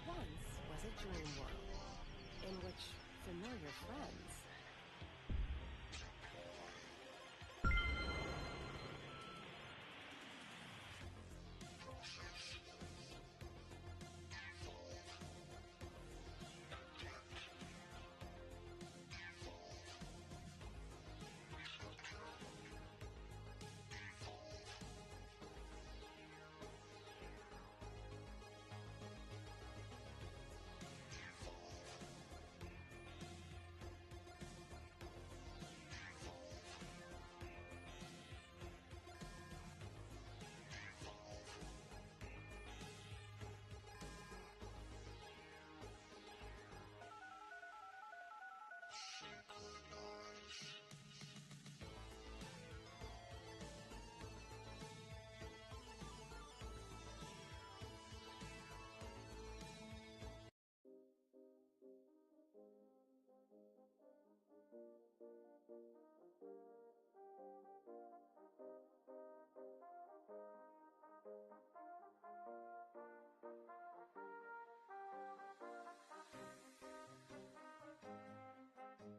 once was a dream world in which familiar friends.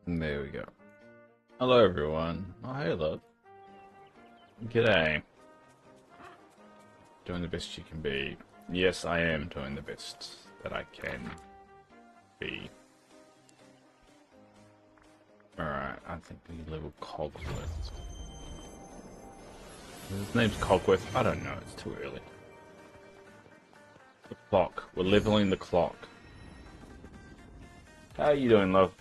There we go. Hello, everyone. Oh, hey, love. G'day. Doing the best you can be. Yes, I am doing the best that I can be. Alright, I think we level Cogworth. His name's Cogworth. I don't know, it's too early. The clock. We're leveling the clock. How are you doing, love?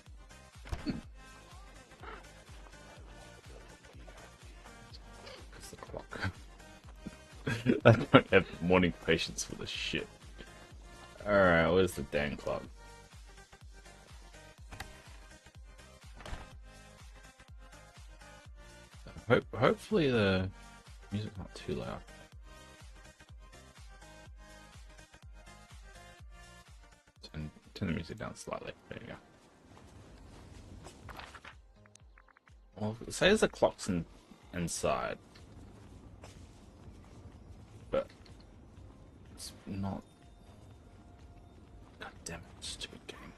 It's the clock. I don't have morning patience for this shit. Alright, where's the damn clock? Hopefully the music's not too loud. Turn the music down slightly. There you go. Well, say there's a clock's inside, but it's not. God damn it, stupid game.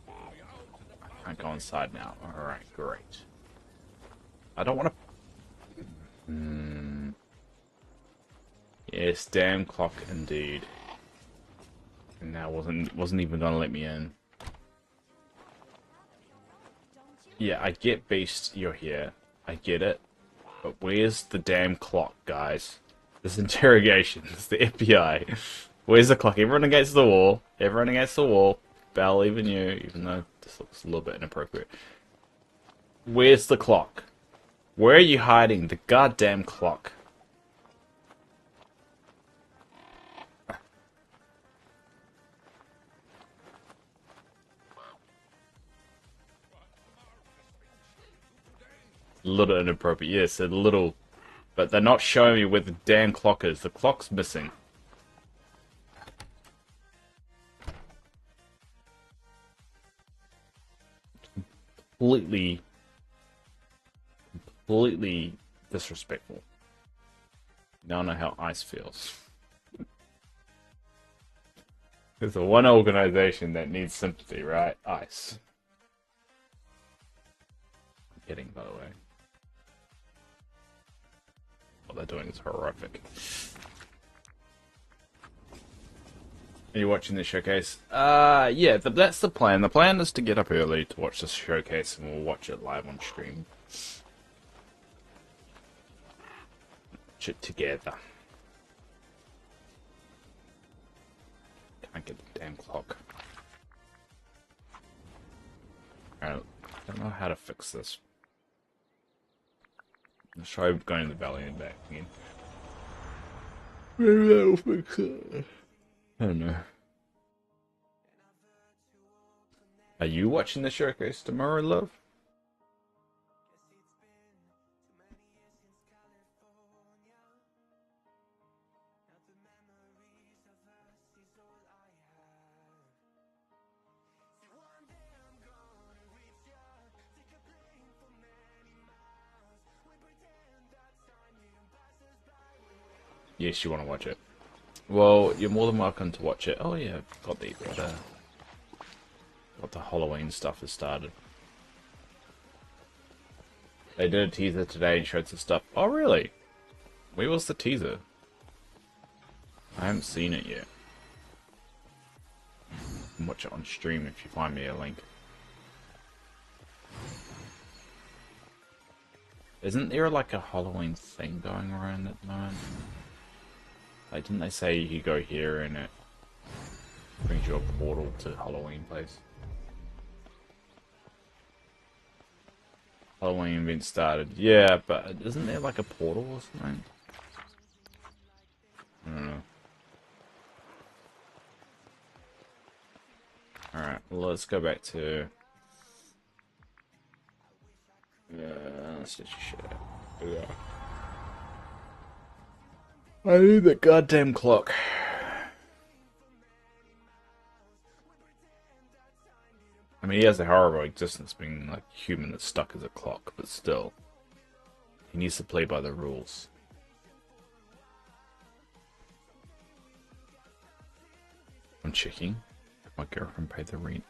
I can't go inside now. Alright, great. I don't want to. Yes, damn clock indeed. And now wasn't even gonna let me in. Yeah, I get Beast, you're here. I get it. But where's the damn clock, guys? This interrogation. It's the FBI. Where's the clock? Everyone against the wall. Everyone against the wall. Bell, even you, even though this looks a little bit inappropriate. Where's the clock? Where are you hiding? The goddamn clock. A little inappropriate, yes, a little. But they're not showing me where the damn clock is. The clock's missing. Completely disrespectful. Now I know how ICE feels. There's the one organization that needs sympathy, right? ICE. I'm kidding, by the way. What they're doing is horrific. Are you watching the showcase? Yeah, that's the plan. The plan is to get up early to watch the showcase, and we'll watch it live on stream. Watch it together. Can't get the damn clock. Alright, I don't know how to fix this. Let's try going to the valley and back again. Maybe that'll fix it. I don't know. Are you watching the showcase tomorrow, love? Yes, you want to watch it. Well, you're more than welcome to watch it. Oh yeah, got the Halloween stuff has started. They did a teaser today and showed some stuff. Oh really? Where was the teaser? I haven't seen it yet. You can watch it on stream if you find me a link. Isn't there like a Halloween thing going around at the moment? Like, didn't they say you could go here and it brings you a portal to Halloween place? Halloween event started. Yeah, but isn't there like a portal or something? I don't know. Alright, well, let's go back to... let's get your shit out. Yeah. I need the goddamn clock. I mean, he has a horrible existence being like human that's stuck as a clock, but still. He needs to play by the rules. I'm checking if my girlfriend paid the rent.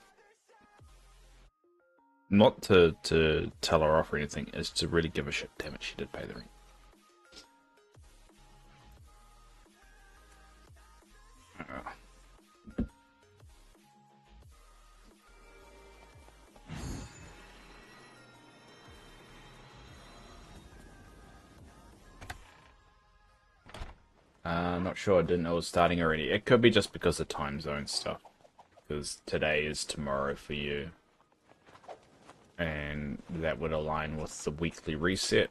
Not to tell her off or anything, it's to really give a shit. Damn it, she did pay the rent. Not sure, I didn't know it was starting already. It could be just because of time zone stuff. Because today is tomorrow for you. And that would align with the weekly reset.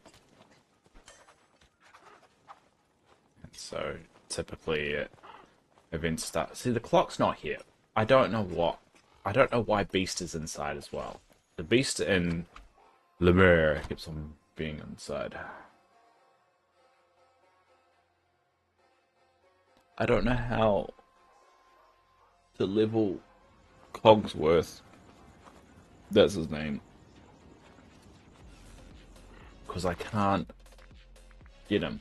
And so, typically, events start... See, the clock's not here. I don't know why Beast is inside as well. The Beast in Lemur keeps on being inside. I don't know how to level Cogsworth. That's his name. Because I can't get him.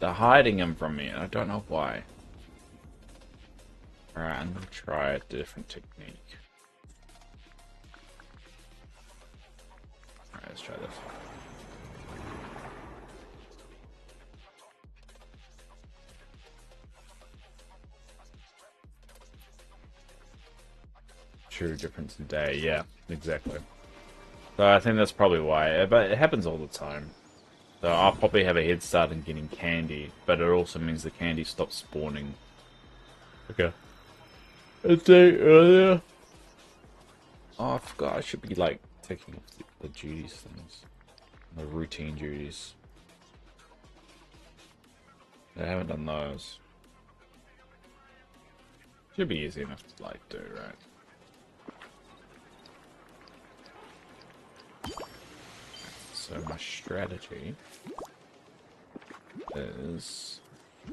They're hiding him from me, and I don't know why. Alright, I'm gonna try a different technique. Alright, let's try this. True difference in day, yeah, exactly. So I think that's probably why, but it happens all the time. So I'll probably have a head start in getting candy, but it also means the candy stops spawning. Okay. A day earlier. Oh, I forgot I should be like taking off the duties things. The routine duties. I haven't done those. Should be easy enough to like do, right? So my strategy is,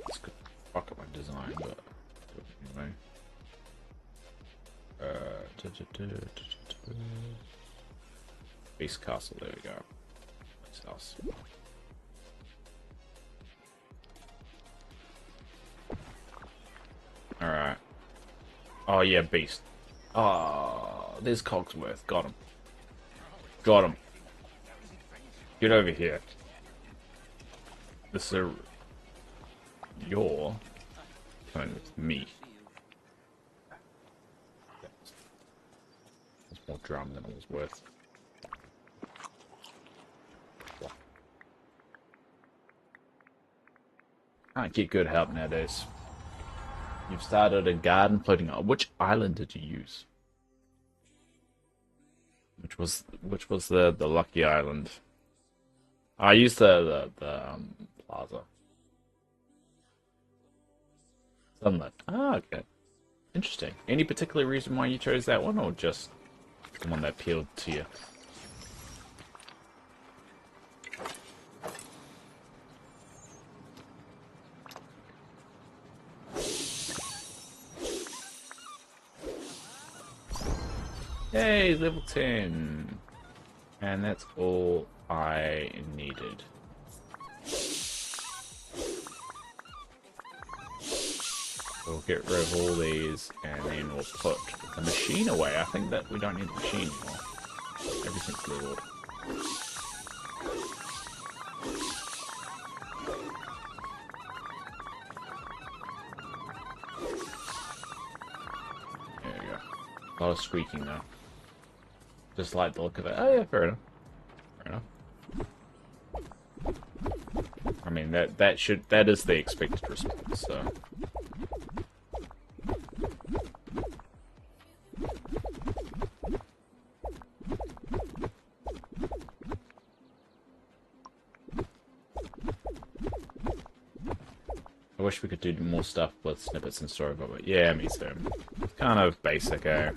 it's good fuck up my design, but anyway. Beast Castle, there we go. Beast House. Alright. Oh yeah, Beast. Oh, there's Cogsworth. Got him. Got him. Get over here. This is you're coming with me. It's more drama than it was worth. Can't get good help nowadays. You've started a garden floating on. Which island did you use? Which was the lucky island? I used the plaza. Sunlit. Ah, okay. Interesting. Any particular reason why you chose that one, or just the one that appealed to you? Yay, level 10. And that's all I needed. We'll get rid of all these, and then we'll put the machine away. I think that we don't need the machine anymore. Everything's leveled. There we go. A lot of squeaking now. Just like the look of it. Oh yeah, fair enough. Fair enough. I mean that is the expected response, so. I wish we could do more stuff with snippets and storybook, but yeah, me too. Kind of basic, eh?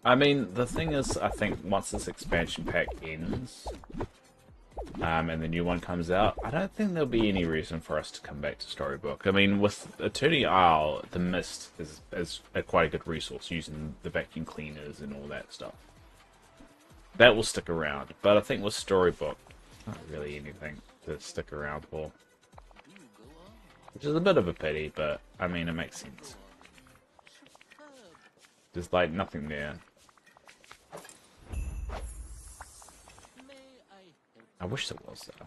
I mean, the thing is, I think once this expansion pack ends, and the new one comes out, I don't think there'll be any reason for us to come back to Storybook. I mean, with Eternity Isle, the Mist is quite a good resource, using the vacuum cleaners and all that stuff. That will stick around, but I think with Storybook, not really anything to stick around for. Which is a bit of a pity, but, I mean, it makes sense. There's, like, nothing there. I wish there was, though.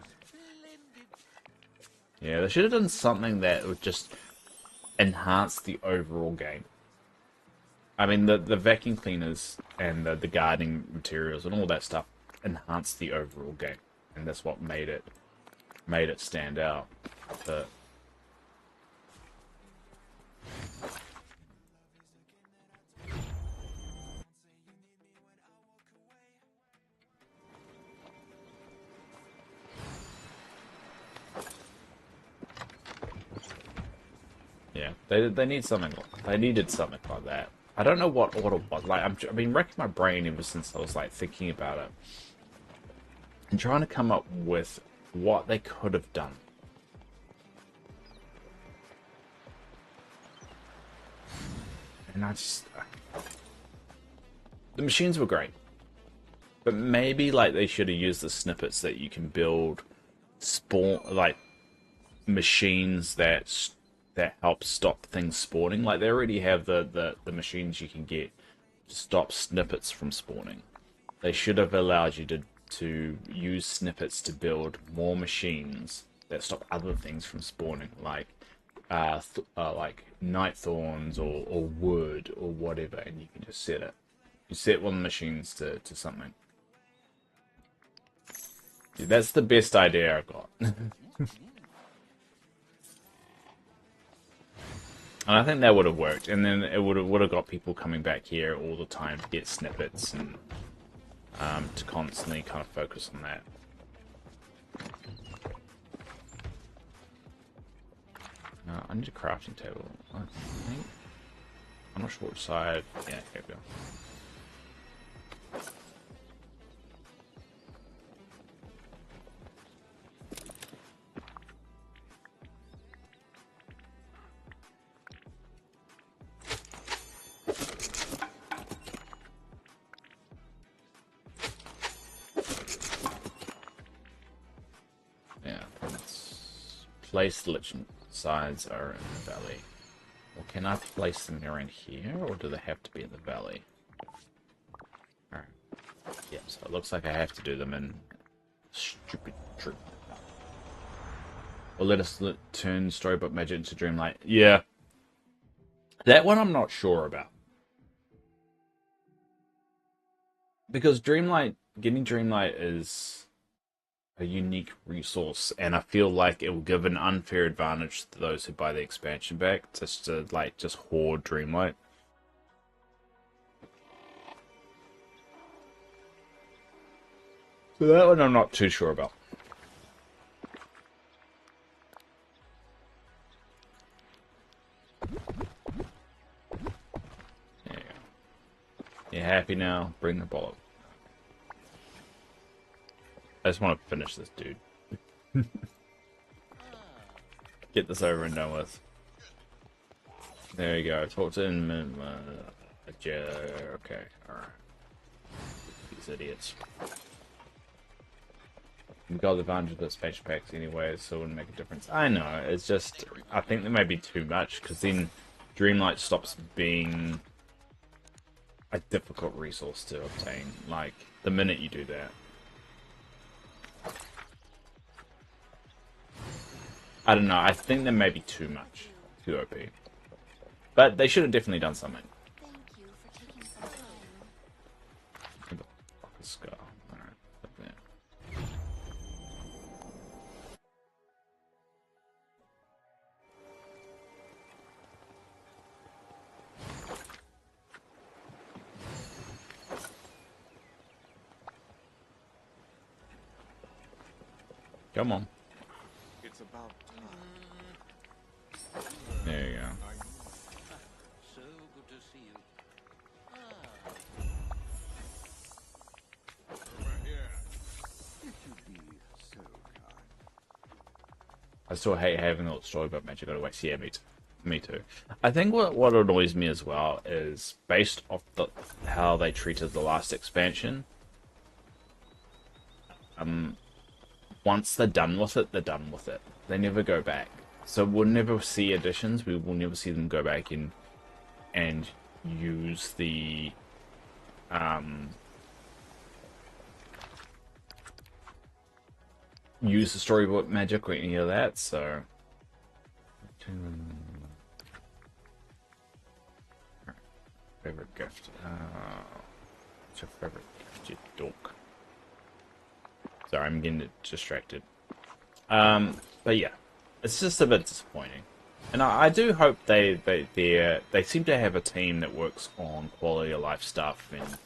Yeah, they should have done something that would just enhance the overall game. I mean, the vacuum cleaners and the gardening materials and all that stuff enhanced the overall game. And that's what made it stand out. But yeah, they need something. They needed something like that. I don't know what it was. Like I've been racking my brain ever since I was like thinking about it and trying to come up with what they could have done. And the machines were great, but maybe like they should have used the snippets that you can build spawn like machines that help stop things spawning. Like they already have the machines you can get to stop snippets from spawning. They should have allowed you to use snippets to build more machines that stop other things from spawning, like night thorns or wood or whatever, and you can just set it. You set one of the machines to something. Yeah, that's the best idea I got. And I think that would have worked, and then it would have got people coming back here all the time to get snippets and to constantly kind of focus on that. I need a crafting table. I think I'm not sure which side. Yeah, here we go. Place the legend signs are in the valley. Well, can I place them around here, or do they have to be in the valley? Alright. Yep, so it looks like I have to do them in stupid tree. Or let us turn Storybook Magic into Dreamlight. Yeah. That one I'm not sure about. Because Dreamlight, getting Dreamlight is a unique resource, and I feel like it will give an unfair advantage to those who buy the expansion pack just to just hoard Dreamlight. So that one I'm not too sure about. There you go. You happy now? Bring the ball up. I just want to finish this dude. Get this over and done with. There you go. Talk to him. Okay, alright. These idiots. We got the advantage of the expansion packs anyway, so it wouldn't make a difference. I know, it's just, I think there may be too much, because then Dreamlight stops being a difficult resource to obtain, like, the minute you do that. I don't know, I think there may be too much, too OP. But they should have definitely done something. Thank you for taking some time. What the fuck is Scar? Alright, up there. Come on. It's about time. There you go. So good to see you. Over here. If you'd be so kind. I still hate having a little story about Magic Go to Waste. Yeah, me too. I think what annoys me as well is based off how they treated the last expansion. Once they're done with it, they're done with it. They never go back. So we'll never see additions. We will never see them go back in and use the storybook magic or any of that. So favorite gift. What's your favorite gift, you dork? Sorry, I'm getting distracted. But yeah, it's just a bit disappointing. And I do hope they seem to have a team that works on quality of life stuff, and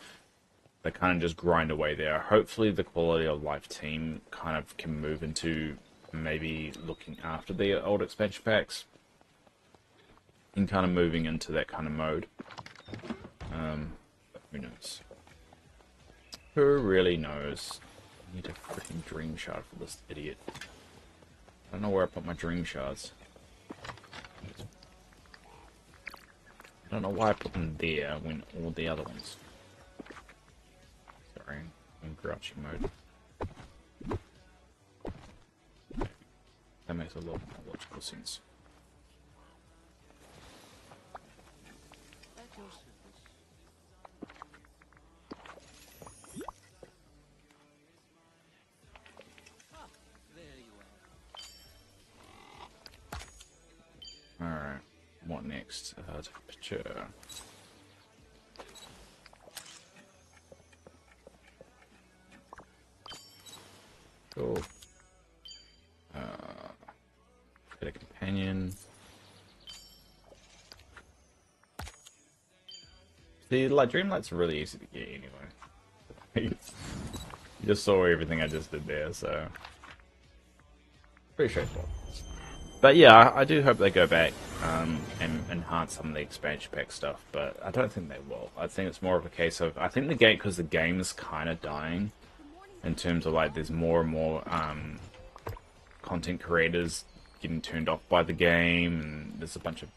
they kind of just grind away there. Hopefully the quality of life team kind of can move into maybe looking after the old expansion packs and kind of moving into that kind of mode. But who knows? Who really knows? I need a freaking dream shard for this idiot. I don't know where I put my dream shards. I don't know why I put them there when all the other ones. Sorry, I'm in grouchy mode. That makes a lot more logical sense. At your service. Ah, there you are. Alright, what next? Take a picture. Cool. Get a companion. See, like, Dreamlight's really easy to get anyway. You just saw everything I just did there, so... Pretty straightforward. But yeah, I do hope they go back and enhance some of the expansion pack stuff, but I don't think they will. I think it's more of a case of... I think the game, because the game is kind of dying, in terms of, like, there's more and more content creators getting turned off by the game, and there's a bunch of...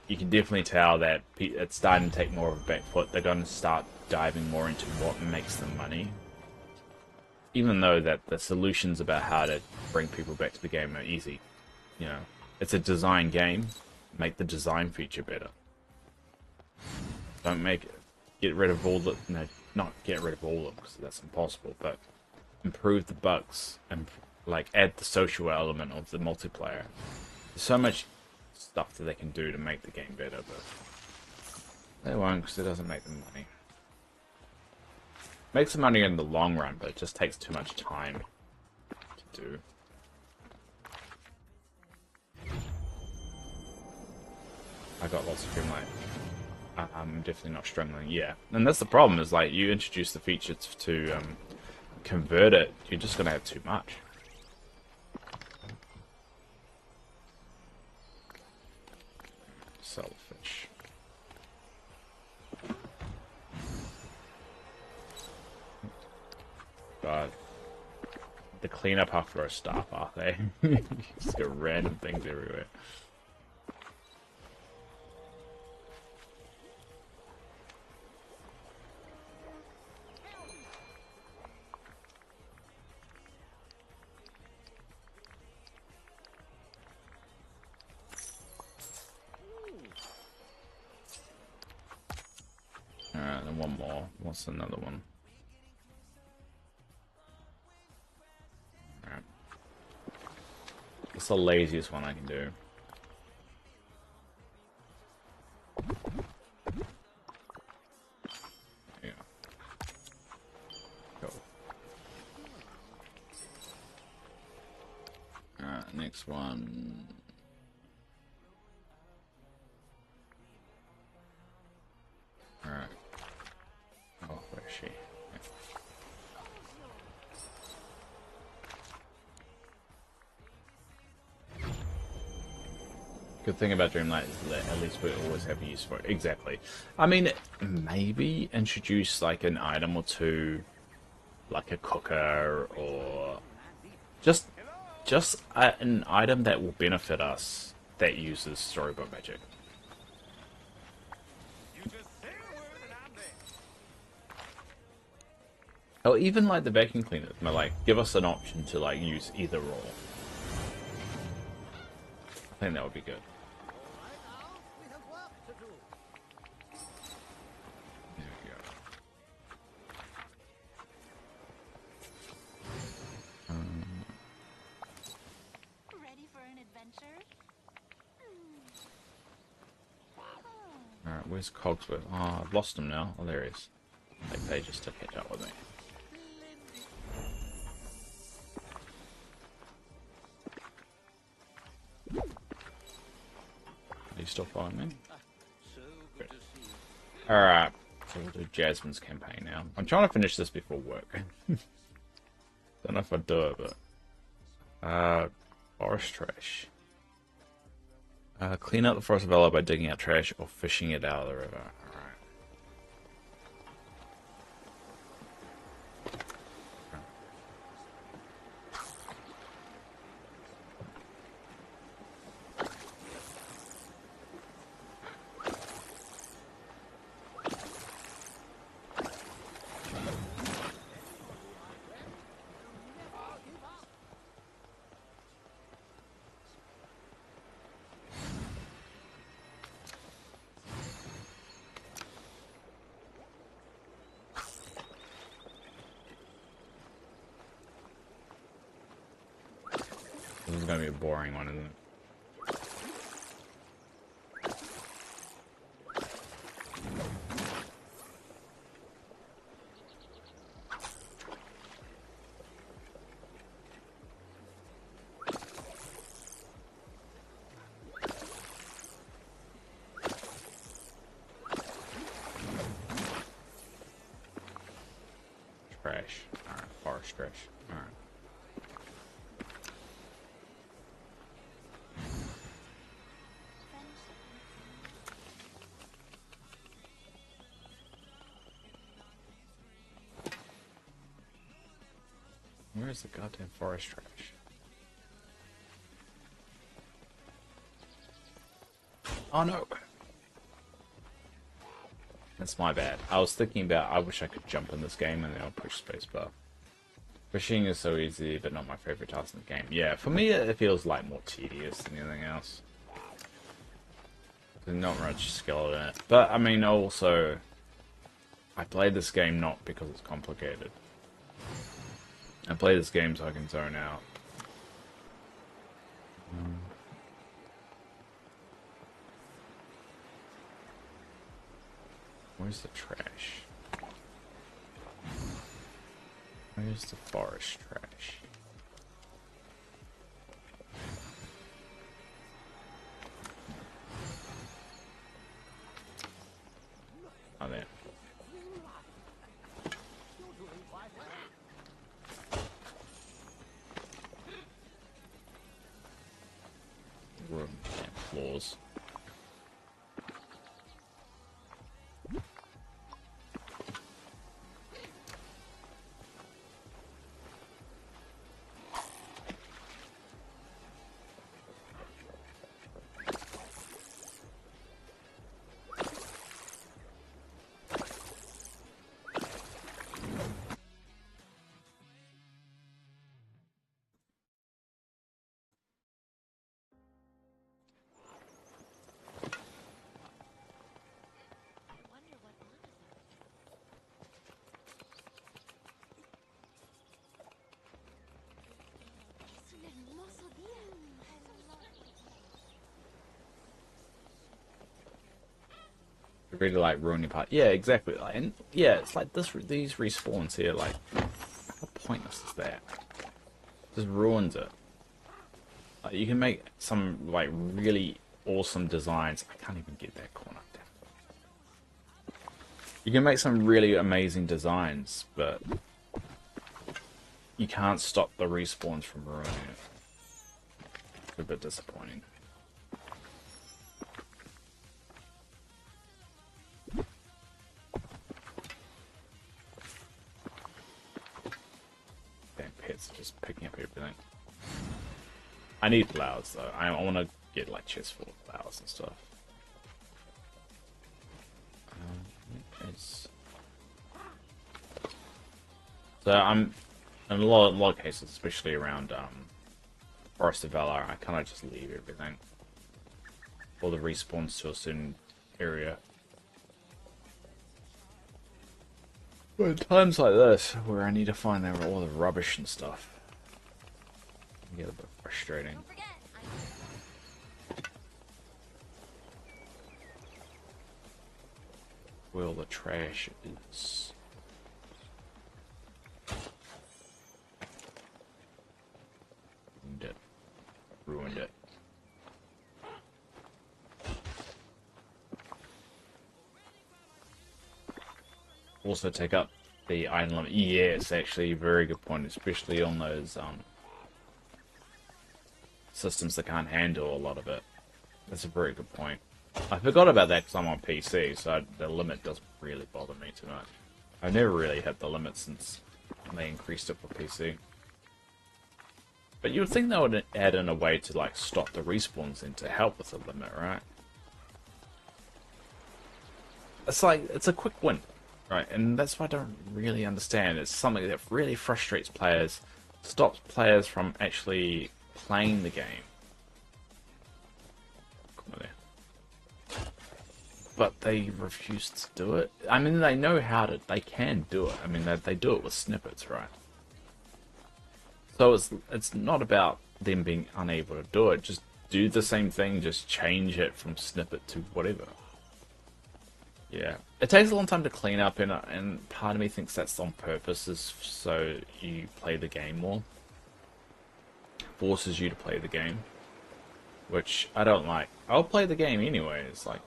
You can definitely tell that it's starting to take more of a back foot. They're going to start diving more into what makes them money. Even though that the solutions about how to bring people back to the game are easy. You know, it's a design game. Make the design feature better. Don't make it... Get rid of all the... No, not get rid of all of them, because that's impossible, but improve the bugs and, like, add the social element of the multiplayer. There's so much stuff that they can do to make the game better, but they won't, because it doesn't make them money. Makes them money in the long run, but it just takes too much time to do. I got lots of Dreamlight. I'm definitely not struggling. Yeah, and that's the problem. Is like you introduce the feature to convert it, you're just gonna have too much. Selfish. God, the cleanup after a staff, are they? Just got random things everywhere. What's another one? Alright. It's the laziest one I can do. Yeah. Cool. Alright, next one. Alright. Oh, where is she? Yeah. Good thing about Dreamlight is that at least we always have use for it. Exactly. I mean, maybe introduce like an item or two, like a cooker or just an item that will benefit us that uses storybook magic. Or even like the vacuum cleaners, but like give us an option to like use either or. I think that would be good. There we go. Ready for an adventure? Alright, where's Cogsworth? Oh, I've lost him now. Oh, there he is. Like they just to catch up with me. Are you still following me? Good. Alright, so we'll do Jasmine's campaign now. I'm trying to finish this before work. Don't know if I'd do it, but... forest trash. Clean out the forest of Valor by digging out trash or fishing it out of the river. Alright. This is gonna be a boring one, isn't it? Trash. Alright, forest trash. Alright. Where's the goddamn forest trash? Oh no! That's my bad. I was thinking about I wish I could jump in this game and then I'll push spacebar. Fishing is so easy, but not my favorite task in the game. Yeah, for me it feels like more tedious than anything else. There's not much skill in it. But I mean also I play this game not because it's complicated. I play this game so I can zone out. Where's the trash? Where's the forest trash? Oh, there. Room and floors. really like ruining part. Yeah, exactly. Like, and yeah, it's like these respawns here. Like, how pointless is that? Just ruins it. Like, you can make some like really awesome designs. I can't even get that corner down. You can make some really amazing designs, but you can't stop the respawns from ruining it. It's a bit disappointing. Damn pets are just picking up everything. I need flowers though. I want to get like chests full of flowers and stuff. So I'm in a lot of cases, especially around Forest of Valor, I kind of just leave everything. All the respawns to a certain area. But at times like this, where I need to find all the rubbish and stuff, it get a bit frustrating. Don't forget, Where all the trash is. Ruined it. Ruined it. Also take up the item limit. Yeah, it's actually a very good point, especially on those systems that can't handle a lot of it. That's a very good point. I forgot about that because I'm on PC, so the limit doesn't really bother me too much. I've never really hit the limit since they increased it for PC. But you would think they would add in a way to like stop the respawns and to help with the limit, right? It's like, it's a quick win, right? And that's what I don't really understand. It's something that really frustrates players, stops players from actually playing the game. Come on there. But they refuse to do it. I mean, they know how to, they can do it. I mean, they do it with snippets, right? So it's not about them being unable to do it. Just do the same thing, just change it from snippet to whatever. Yeah. It takes a long time to clean up, and part of me thinks that's on purpose, is so you play the game more. Forces you to play the game. Which I don't like. I'll play the game anyway. It's like,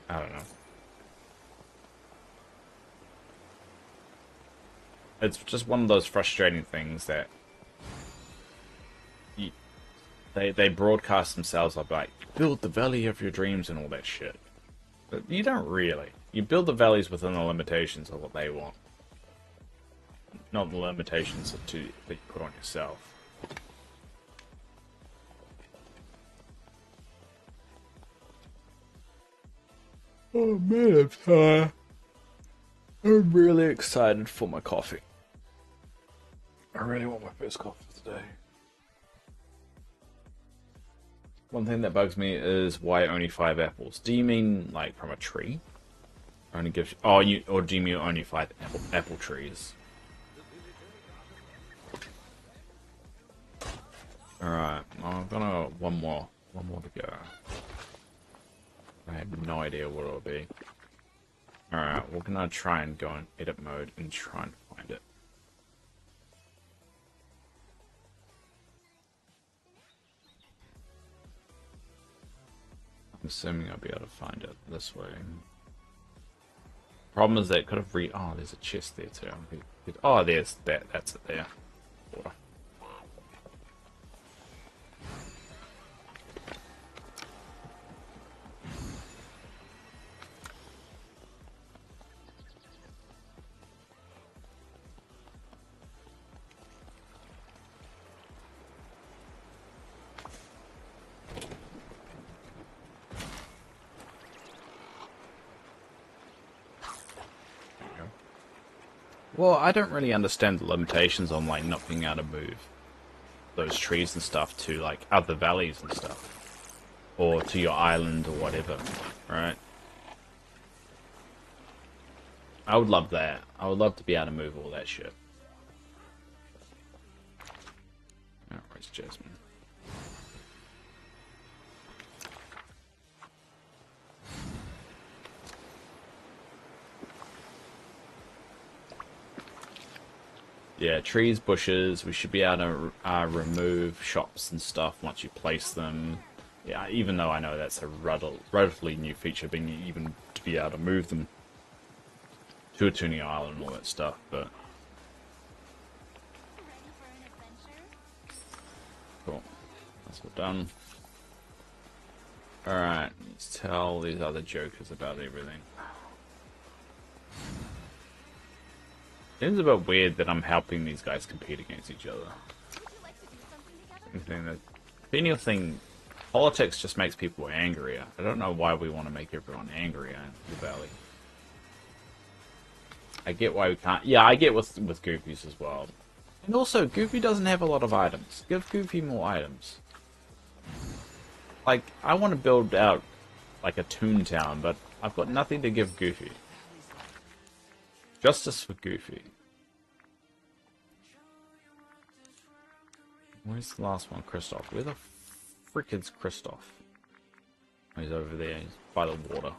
I don't know. It's just one of those frustrating things that they broadcast themselves up like, build the valley of your dreams and all that shit. But you don't really. You build the valleys within the limitations of what they want. Not the limitations that you put on yourself. Oh man, I'm tired. I'm really excited for my coffee. I really want my first coffee today. One thing that bugs me is why only 5 apples. Do you mean like from a tree? Only gives or do you mean only 5 apple trees? All right, I'm gonna one more to go. I have no idea what it'll be. All right, we're gonna try and go in edit mode and try and find it. I'm assuming I'll be able to find it this way. Problem is that it could have oh, there's a chest there too. Oh, there's that. That's it there. Water. Well, I don't really understand the limitations on like not being able to move those trees and stuff to like other valleys and stuff, or to your island or whatever, right? I would love that. I would love to be able to move all that shit. Oh, where's Jasmine? Yeah, trees, bushes. We should be able to remove shops and stuff once you place them. Yeah, even though I know that's a relatively new feature, being even to be able to move them to a tuning island and all that stuff. But Ready for an adventure? cool, that's all done. All right, let's tell these other jokers about everything. Seems a bit weird that I'm helping these guys compete against each other. Would you like to do something together? Anything that, if anything, politics just makes people angrier. I don't know why we want to make everyone angrier in the valley. I get why we can't. Yeah, I get with Goofy's as well. And also, Goofy doesn't have a lot of items. Give Goofy more items. Like, I want to build out like a Toontown, but I've got nothing to give Goofy. Justice for Goofy. Where's the last one? Kristoff. Where the frick is Kristoff? Oh, he's over there. He's by the water.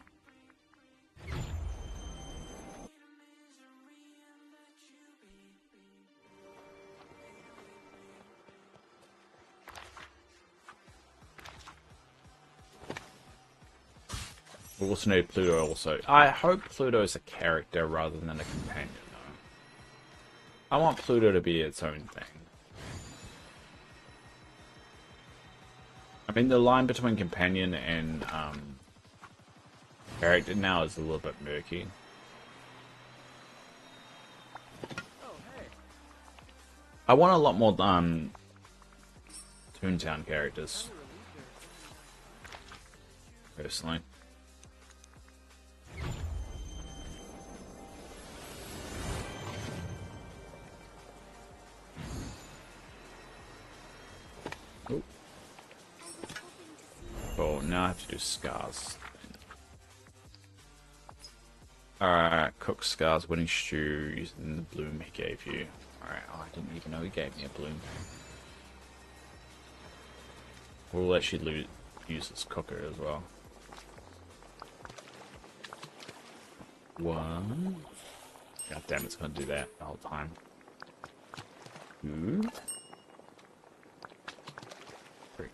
We also need Pluto also. I hope Pluto is a character rather than a companion, though. I want Pluto to be its own thing. I mean, the line between companion and character now is a little bit murky. I want a lot more Toontown characters, personally. Oh, now I have to do scars. Alright, cook scars, winning stew, using the bloom he gave you. Alright, oh, I didn't even know he gave me a bloom. We'll actually use this cooker as well. One. God damn, it's gonna do that the whole time. Two. Three.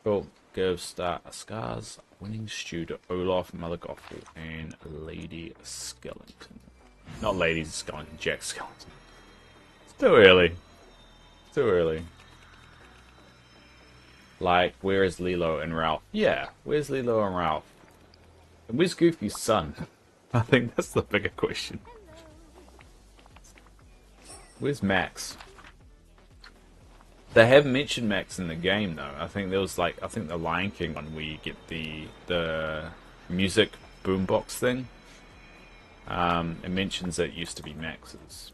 Cool. Give Scars winning stew to Olaf, Mother Gothel, and Lady Skellington. Not Lady Skellington, Jack Skellington. It's too early. Too early. Like, where is Lilo and Ralph? Yeah, where's Lilo and Ralph? And where's Goofy's son? I think that's the bigger question. Where's Max? They have mentioned Max in the game though. I think there was like, I think the Lion King one where you get the music boombox thing. It mentions that it used to be Max's.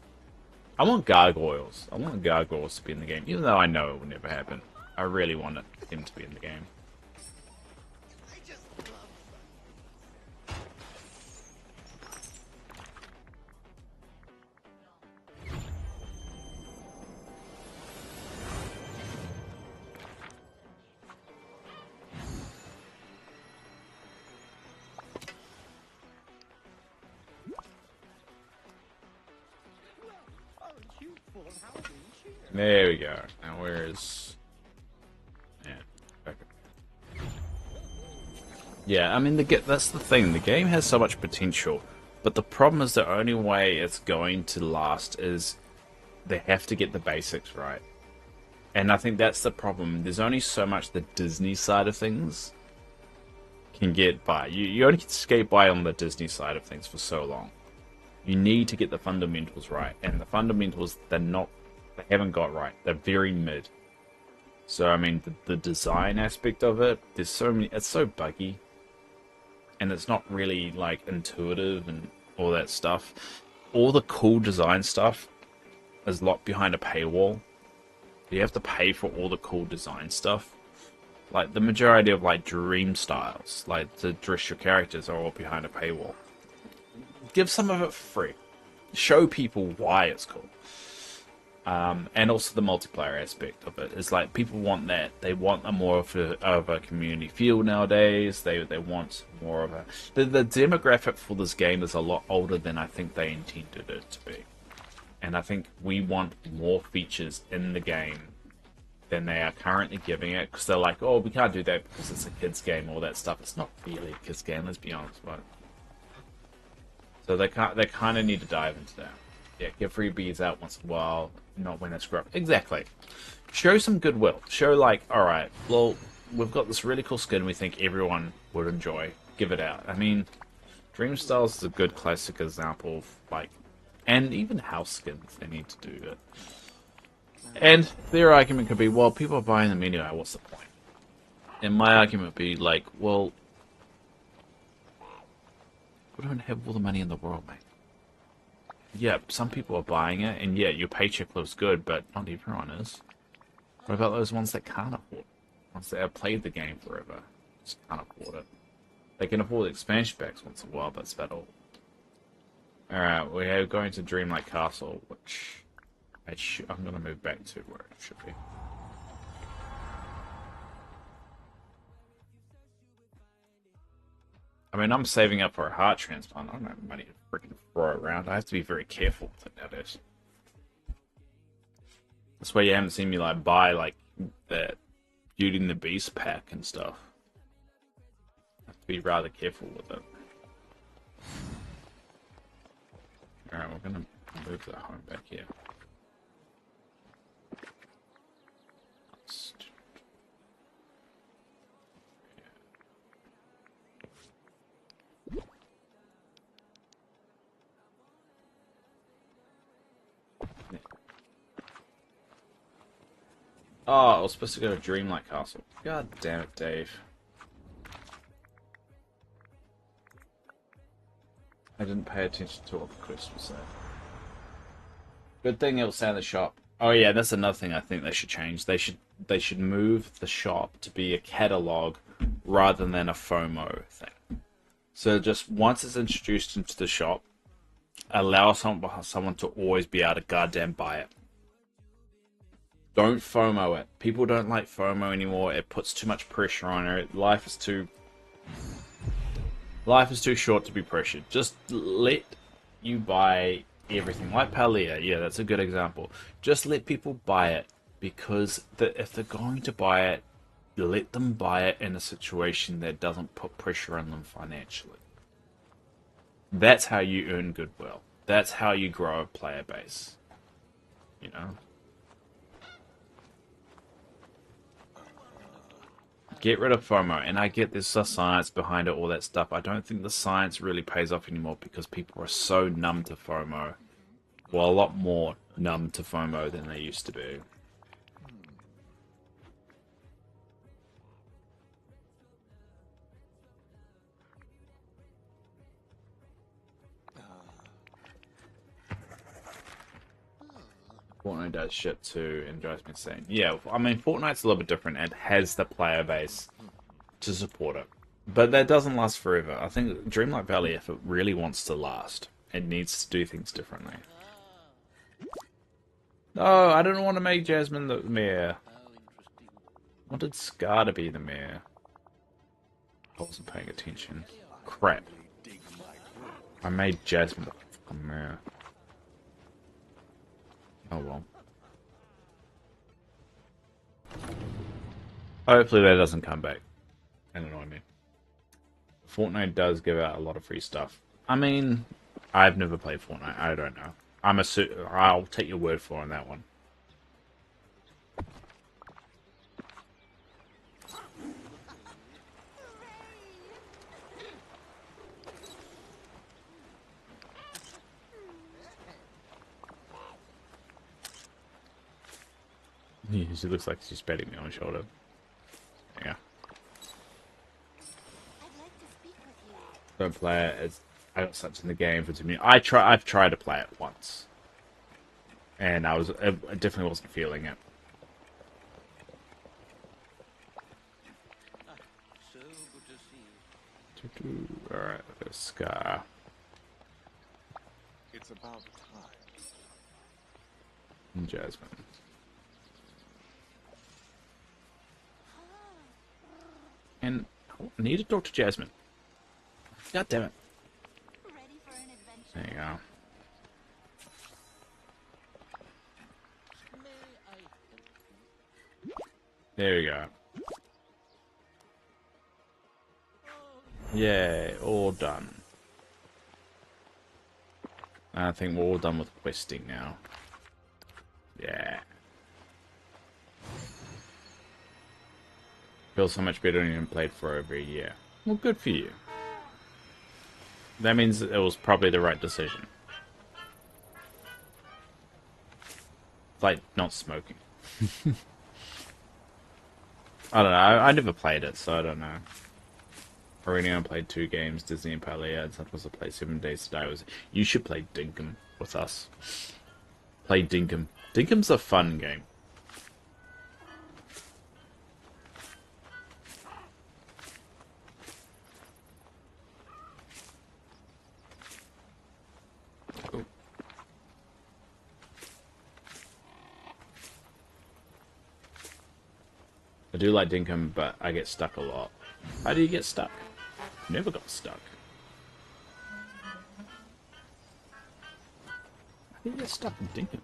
I want gargoyles. I want gargoyles to be in the game, even though I know it will never happen. I really want him to be in the game. There we go. Now where is... Yeah. Okay. Yeah, I mean, that's the thing. The game has so much potential, but the problem is the only way it's going to last is they have to get the basics right. And I think that's the problem. There's only so much the Disney side of things can get by. You only can skate by on the Disney side of things for so long. You need to get the fundamentals right, and the fundamentals they haven't got right. They're very mid. So I mean, the design aspect of it, there's so many. It's so buggy, and it's not really like intuitive and all that stuff. All the cool design stuff is locked behind a paywall. You have to pay for all the cool design stuff. Like the majority of like dream styles, like to dress your characters, are all behind a paywall. Give some of it free. Show people why it's cool. And also the multiplayer aspect of it is like people want that. They want a more of a community feel nowadays. They want more of a the demographic for this game is a lot older than I think they intended it to be. And I think we want more features in the game than they are currently giving it, because they're like, oh, we can't do that because it's a kids game, all that stuff. It's not really a kids game, let's be honest, but so they kind of need to dive into that. Yeah, give freebies out once in a while, not when it's growing. Exactly. Show some goodwill. Show like, alright, well, we've got this really cool skin we think everyone would enjoy. Give it out. I mean, Dream Styles is a good classic example of like, and even house skins, they need to do it. And their argument could be, well, people are buying them anyway, what's the point? And my argument would be like, well, we don't have all the money in the world, mate. Yeah, some people are buying it, and yeah, your paycheck looks good, but not everyone is. What about those ones that can't afford it? Ones that have played the game forever, just can't afford it. They can afford expansion packs once in a while, but that's about all. Alright, we are going to Dreamlight Castle, which I'm going to move back to where it should be. I mean, I'm saving up for a heart transplant. I don't have money to freaking throw around. I have to be very careful with it nowadays. That's why you haven't seen me like buy like that Beauty and the Beast pack and stuff. I have to be rather careful with it. Alright, we're gonna move the home back here. Oh, I was supposed to go to Dreamlight Castle. God damn it, Dave. I didn't pay attention to what the quest was saying. Good thing it will say in the shop. Oh yeah, that's another thing I think they should change. They should move the shop to be a catalog rather than a FOMO thing. So just once it's introduced into the shop, allow someone to always be able to goddamn buy it. Don't FOMO it. People don't like FOMO anymore. It puts too much pressure on it. Life is too short to be pressured. Just let you buy everything. Like Palia, yeah, that's a good example. Just let people buy it, because if they're going to buy it, let them buy it in a situation that doesn't put pressure on them financially. That's how you earn goodwill. That's how you grow a player base. You know? Get rid of FOMO, and I get there's a science behind it, all that stuff. I don't think the science really pays off anymore because people are so numb to FOMO. Well, a lot more numb to FOMO than they used to be. Fortnite does shit too and drives me insane. Yeah, I mean, Fortnite's a little bit different. It has the player base to support it. But that doesn't last forever. I think Dreamlight Valley, if it really wants to last, it needs to do things differently. No, I didn't want to make Jasmine the mayor. I wanted Scar to be the mayor. I wasn't paying attention. Crap. I made Jasmine the fucking mayor. Oh well. Hopefully that doesn't come back and annoy me. Fortnite does give out a lot of free stuff. I mean, I've never played Fortnite. I don't know. I'll take your word for it on that one. She looks like she's patting me on the shoulder. Yeah. I'd like to speak with you. Don't play it. I got such in the game for me. I've tried to play it once, and I definitely wasn't feeling it. So good to see you. All right, Scar. It's about time. And Jasmine. And I need to talk to Jasmine. God damn it. Ready for an adventure? There you go. There we go. Yay, all done. I think we're all done with questing now. Yeah. Feels so much better when you played for over a year. Well, good for you. That means it was probably the right decision. It's like not smoking. I don't know. I never played it, so I don't know. I really only played 2 games, Disney and Palea. That was to play 7 days today. You should play Dinkum with us. Play Dinkum. Dinkum's a fun game. Cool. I do like Dinkum, but I get stuck a lot. How do you get stuck? Never got stuck. How do you get stuck in Dinkum?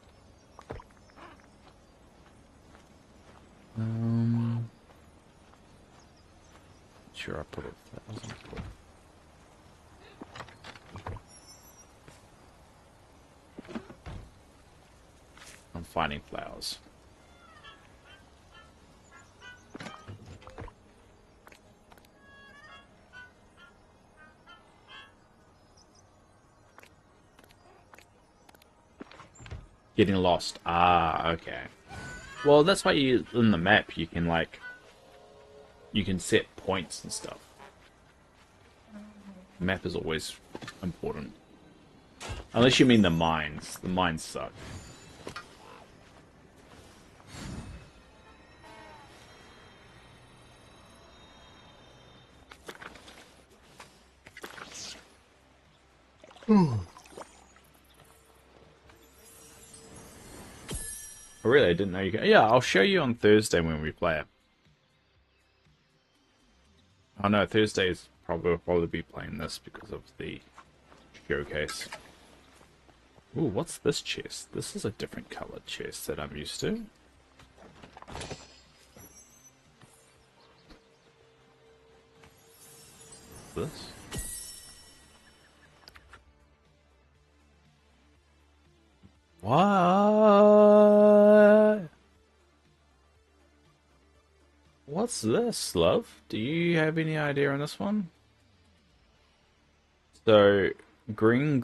Sure, I put it 1,000. I'm finding flowers. Getting lost. Ah, okay. Well, that's why you in the map you can like you can set points and stuff. The map is always important. Unless you mean the mines. The mines suck. Oh, really? I didn't know you could. Yeah, I'll show you on Thursday when we play it. Oh no, Thursday's probably be playing this because of the showcase. Ooh, what's this chest? This is a different colored chest that I'm used to. This? What? What's this, love? Do you have any idea on this one? So, green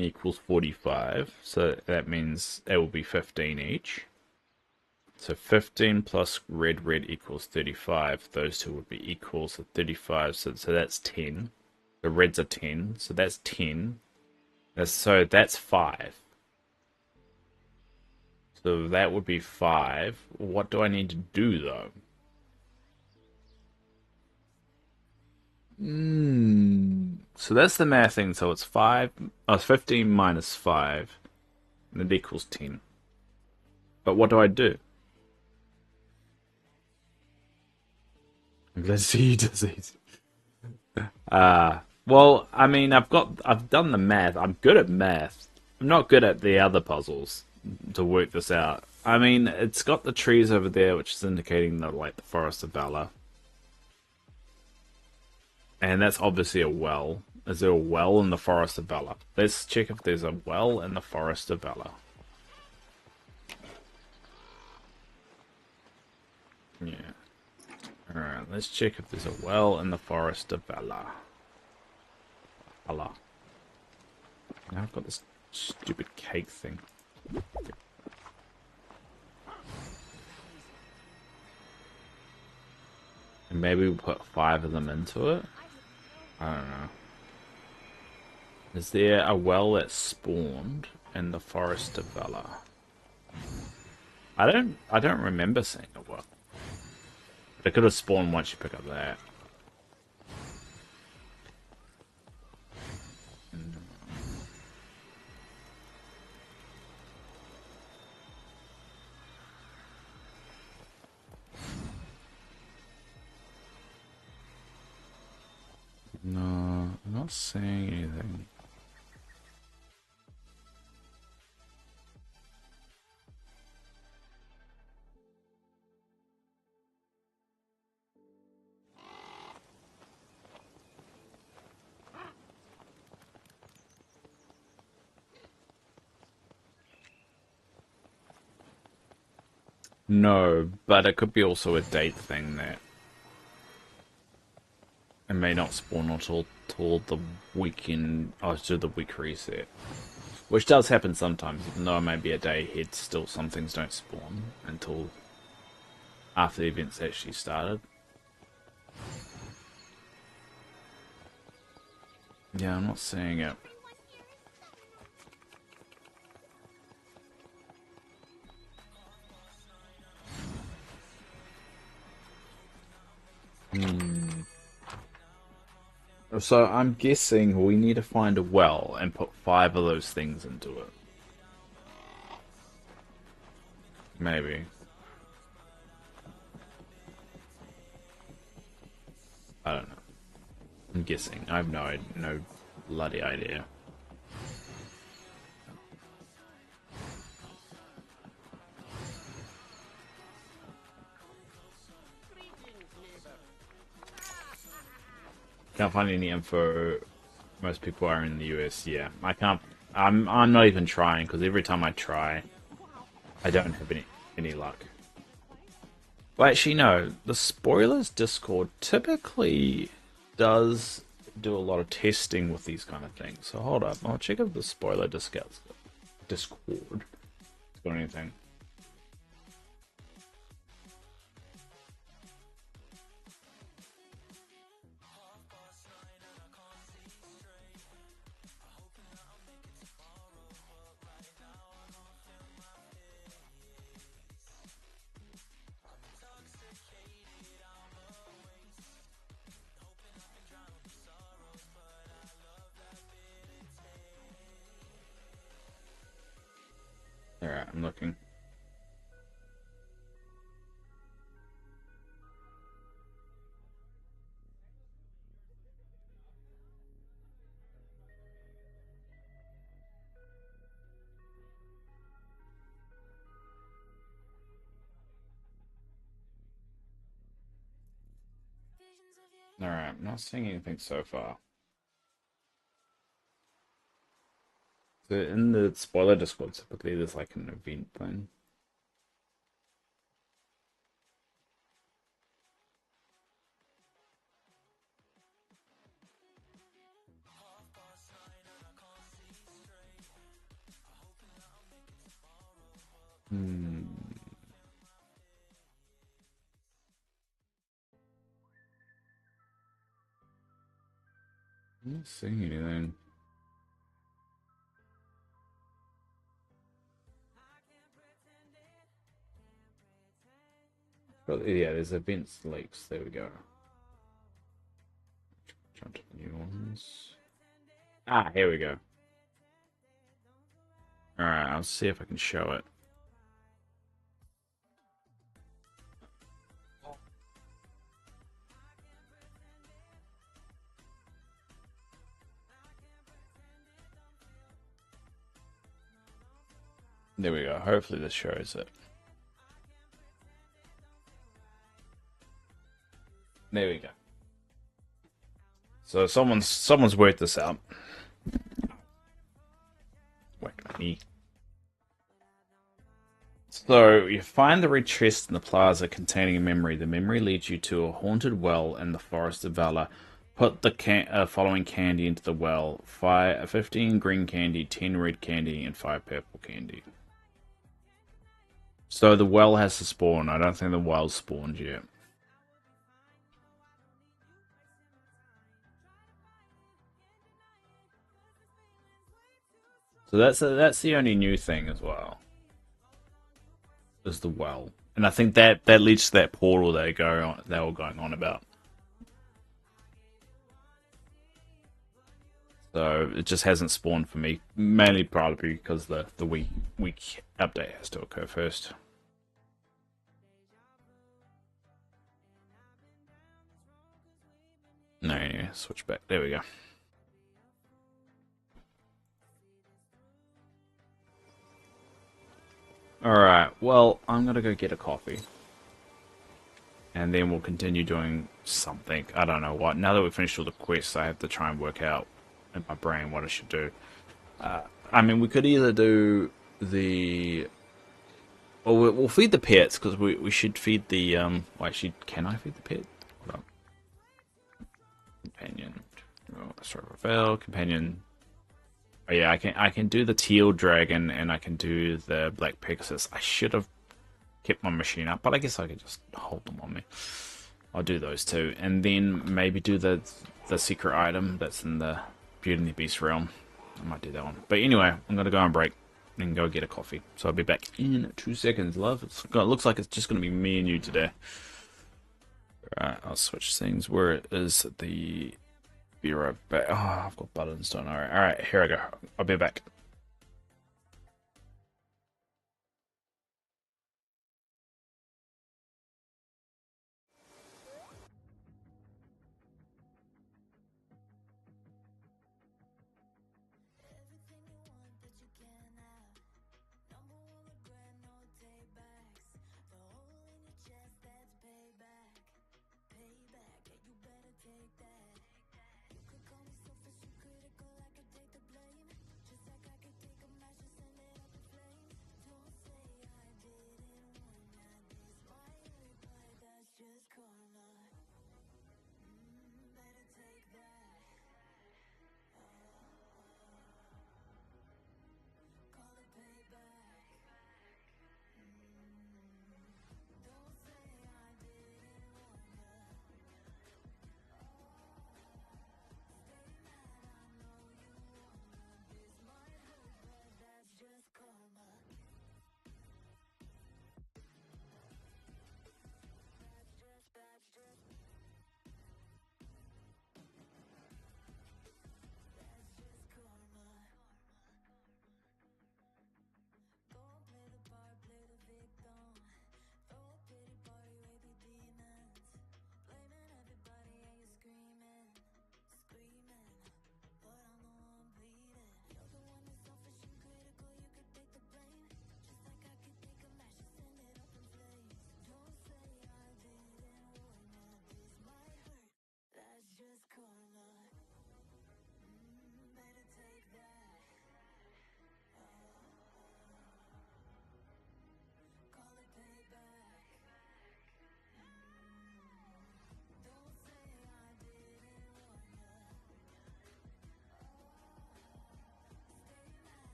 equals 45. So that means it will be 15 each. So 15 plus red equals 35. Those two would be equal, so 35. So that's 10. The reds are 10, so that's 10. So that's 5. So that would be 5. What do I need to do, though? So that's the math thing. So it's 15 minus 5, and it equals 10. But what do I do? I'm glad to see you disease. Well, I mean, I've done the math. I'm good at math. I'm not good at the other puzzles to work this out. I mean, it's got the trees over there, which is indicating the Forest of Valor. And that's obviously a well. Is there a well in the Forest of Valor? Let's check if there's a well in the Forest of Valor. Yeah. Alright, let's check if there's a well in the Forest of Valor. Now I've got this stupid cake thing. And maybe we'll put 5 of them into it? I don't know. Is there a well that spawned in the Forest of Valor? I don't remember seeing a well. But it could have spawned once you pick up that. not seeing anything. No, but it could be also a date thing that it may not spawn until the weekend, to the week reset. Which does happen sometimes, even though it may be a day ahead, still some things don't spawn until after the event's actually started. Yeah, I'm not seeing it. So I'm guessing we need to find a well and put 5 of those things into it. Maybe. I don't know. I'm guessing. I have no bloody idea. Can't find any info. Most people are in the US. Yeah, I can't. I'm not even trying because every time I try, I don't have any luck. Well, actually, no. The spoilers Discord typically does do a lot of testing with these kind of things. So hold up, I'll check if the spoiler Discord has got anything. Alright, I'm looking. Alright, I'm not seeing anything so far. So in the spoiler Discord, typically there's like an event thing. Hmm. I'm not seeing anything. But yeah, there's events leaks. There we go. Jump to the new ones. Ah, here we go. Alright, I'll see if I can show it. There we go. Hopefully this shows it. There we go. So someone's worked this out. Whack me. So you find the red chest in the plaza containing a memory. The memory leads you to a haunted well in the Forest of Valor. Put the following candy into the well: 15 green candy, 10 red candy, and 5 purple candy. So the well has to spawn. I don't think the well's spawned yet. So that's the only new thing as well. Is the well, and I think that leads to that portal they were going on about. So it just hasn't spawned for me, mainly probably because the week update has to occur first. No, anyway, switch back. There we go. Alright, well, I'm gonna go get a coffee. And then we'll continue doing something. I don't know what. Now that we've finished all the quests, I have to try and work out in my brain what I should do. I mean, we could either do the... Well, we'll feed the pets, because we should feed the... Well, actually, can I feed the pet? Hold on. Companion. Oh, sorry, Ravel. Companion. Oh yeah, I can do the teal dragon, and I can do the black pegasus. I should have kept my machine up, but I guess I could just hold them on me. I'll do those two, and then maybe do the secret item that's in the Beauty and the Beast realm. I might do that one. But anyway, I'm gonna go on break and go get a coffee. So I'll be back in 2 seconds, love. It looks like it's just gonna be me and you today. Alright, I'll switch things. Where is the... Be right back. Oh, I've got buttons done. Alright, here I go. I'll be back.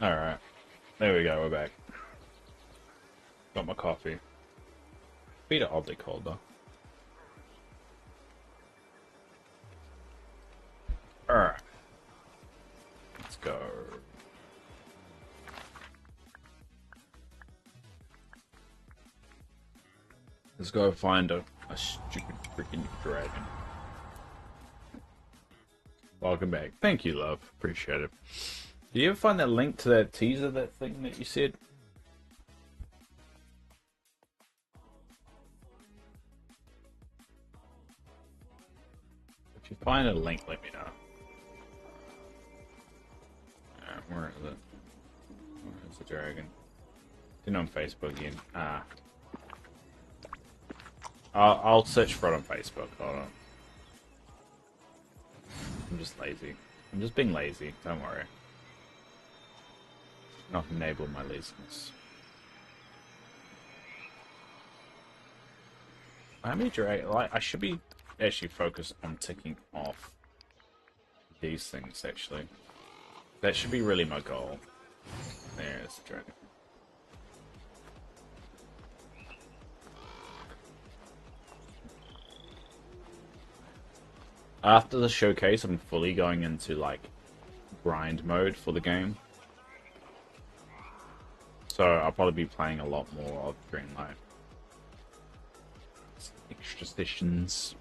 Alright. There we go, we're back. Got my coffee. Feet are oddly cold though. Alright. Let's go. Let's go find a stupid freaking dragon. Welcome back. Thank you, love. Appreciate it. Did you ever find that link to that teaser, that thing that you said? If you find a link, let me know. Where is it? Where's the dragon? It's on Facebook again. I'll search for it on Facebook. Hold on. I'm just lazy. I'm just being lazy. Don't worry. Not enable my laziness. How many drag? Like, I should be actually focused on ticking off these things. Actually, that should be really my goal. There's the dragon. After the showcase, I'm fully going into like grind mode for the game. So I'll probably be playing a lot more of Dreamlight. Extra sessions.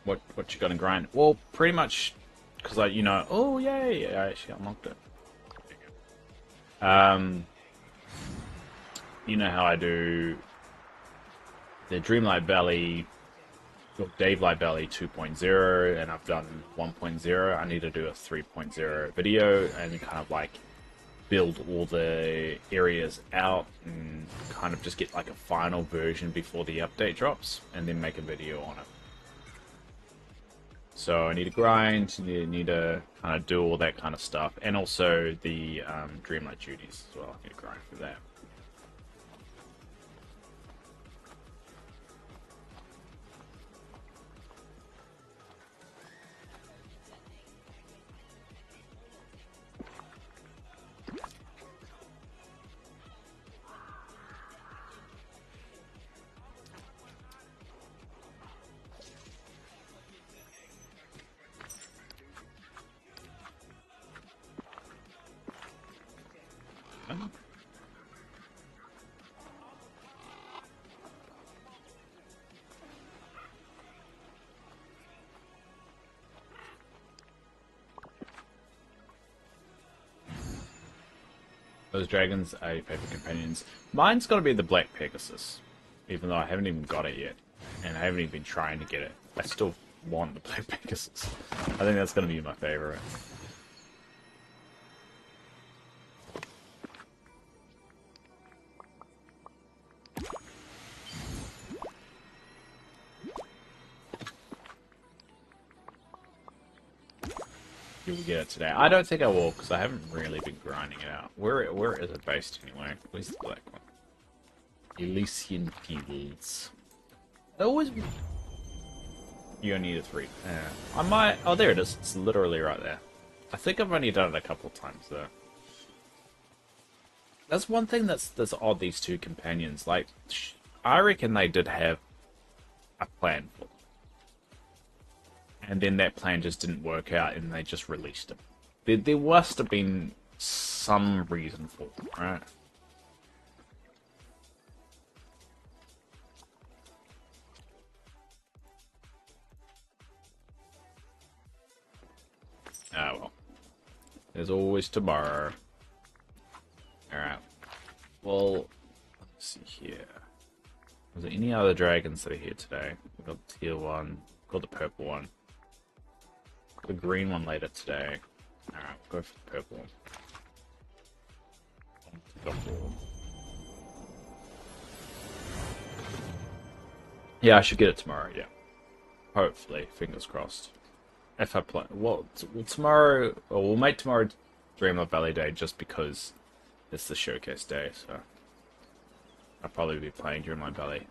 What you gonna grind? Well, pretty much, because oh yay, I actually unlocked it. You know how I do the Dreamlight Valley, or Dave Light Valley 2.0, and I've done 1.0. I need to do a 3.0 video and kind of like build all the areas out and kind of just get like a final version before the update drops, and then make a video on it. So I need to grind, need to kind of do all that kind of stuff, and also the Dreamlight duties as well. I need to grind for that. Those dragons are your favorite companions. Mine's got to be the Black Pegasus, even though I haven't even got it yet, and I haven't even been trying to get it. I still want the Black Pegasus. I think that's going to be my favorite. You will get it today. I don't think I will, because I haven't really been grinding it out. Where is it based anyway? Where's the black one? Elysian Fields. I always... You only need a 3. Yeah. I might... Oh, there it is. It's literally right there. I think I've only done it a couple of times, though. That's one thing that's odd, these two companions. Like, I reckon they did have a plan for them. And then that plan just didn't work out, and they just released it. There must have been some reason for it, right? Ah, well. There's always tomorrow. Alright. Well, let's see here. Was there any other dragons that are here today? We've got the teal one, got the purple one. The green one later today. Alright, we'll go for the purple one. Yeah, I should get it tomorrow, yeah. Hopefully, fingers crossed. If I play... Well, tomorrow... Or we'll make tomorrow Dreamlight Valley Day just because it's the showcase day, so... I'll probably be playing during my belly.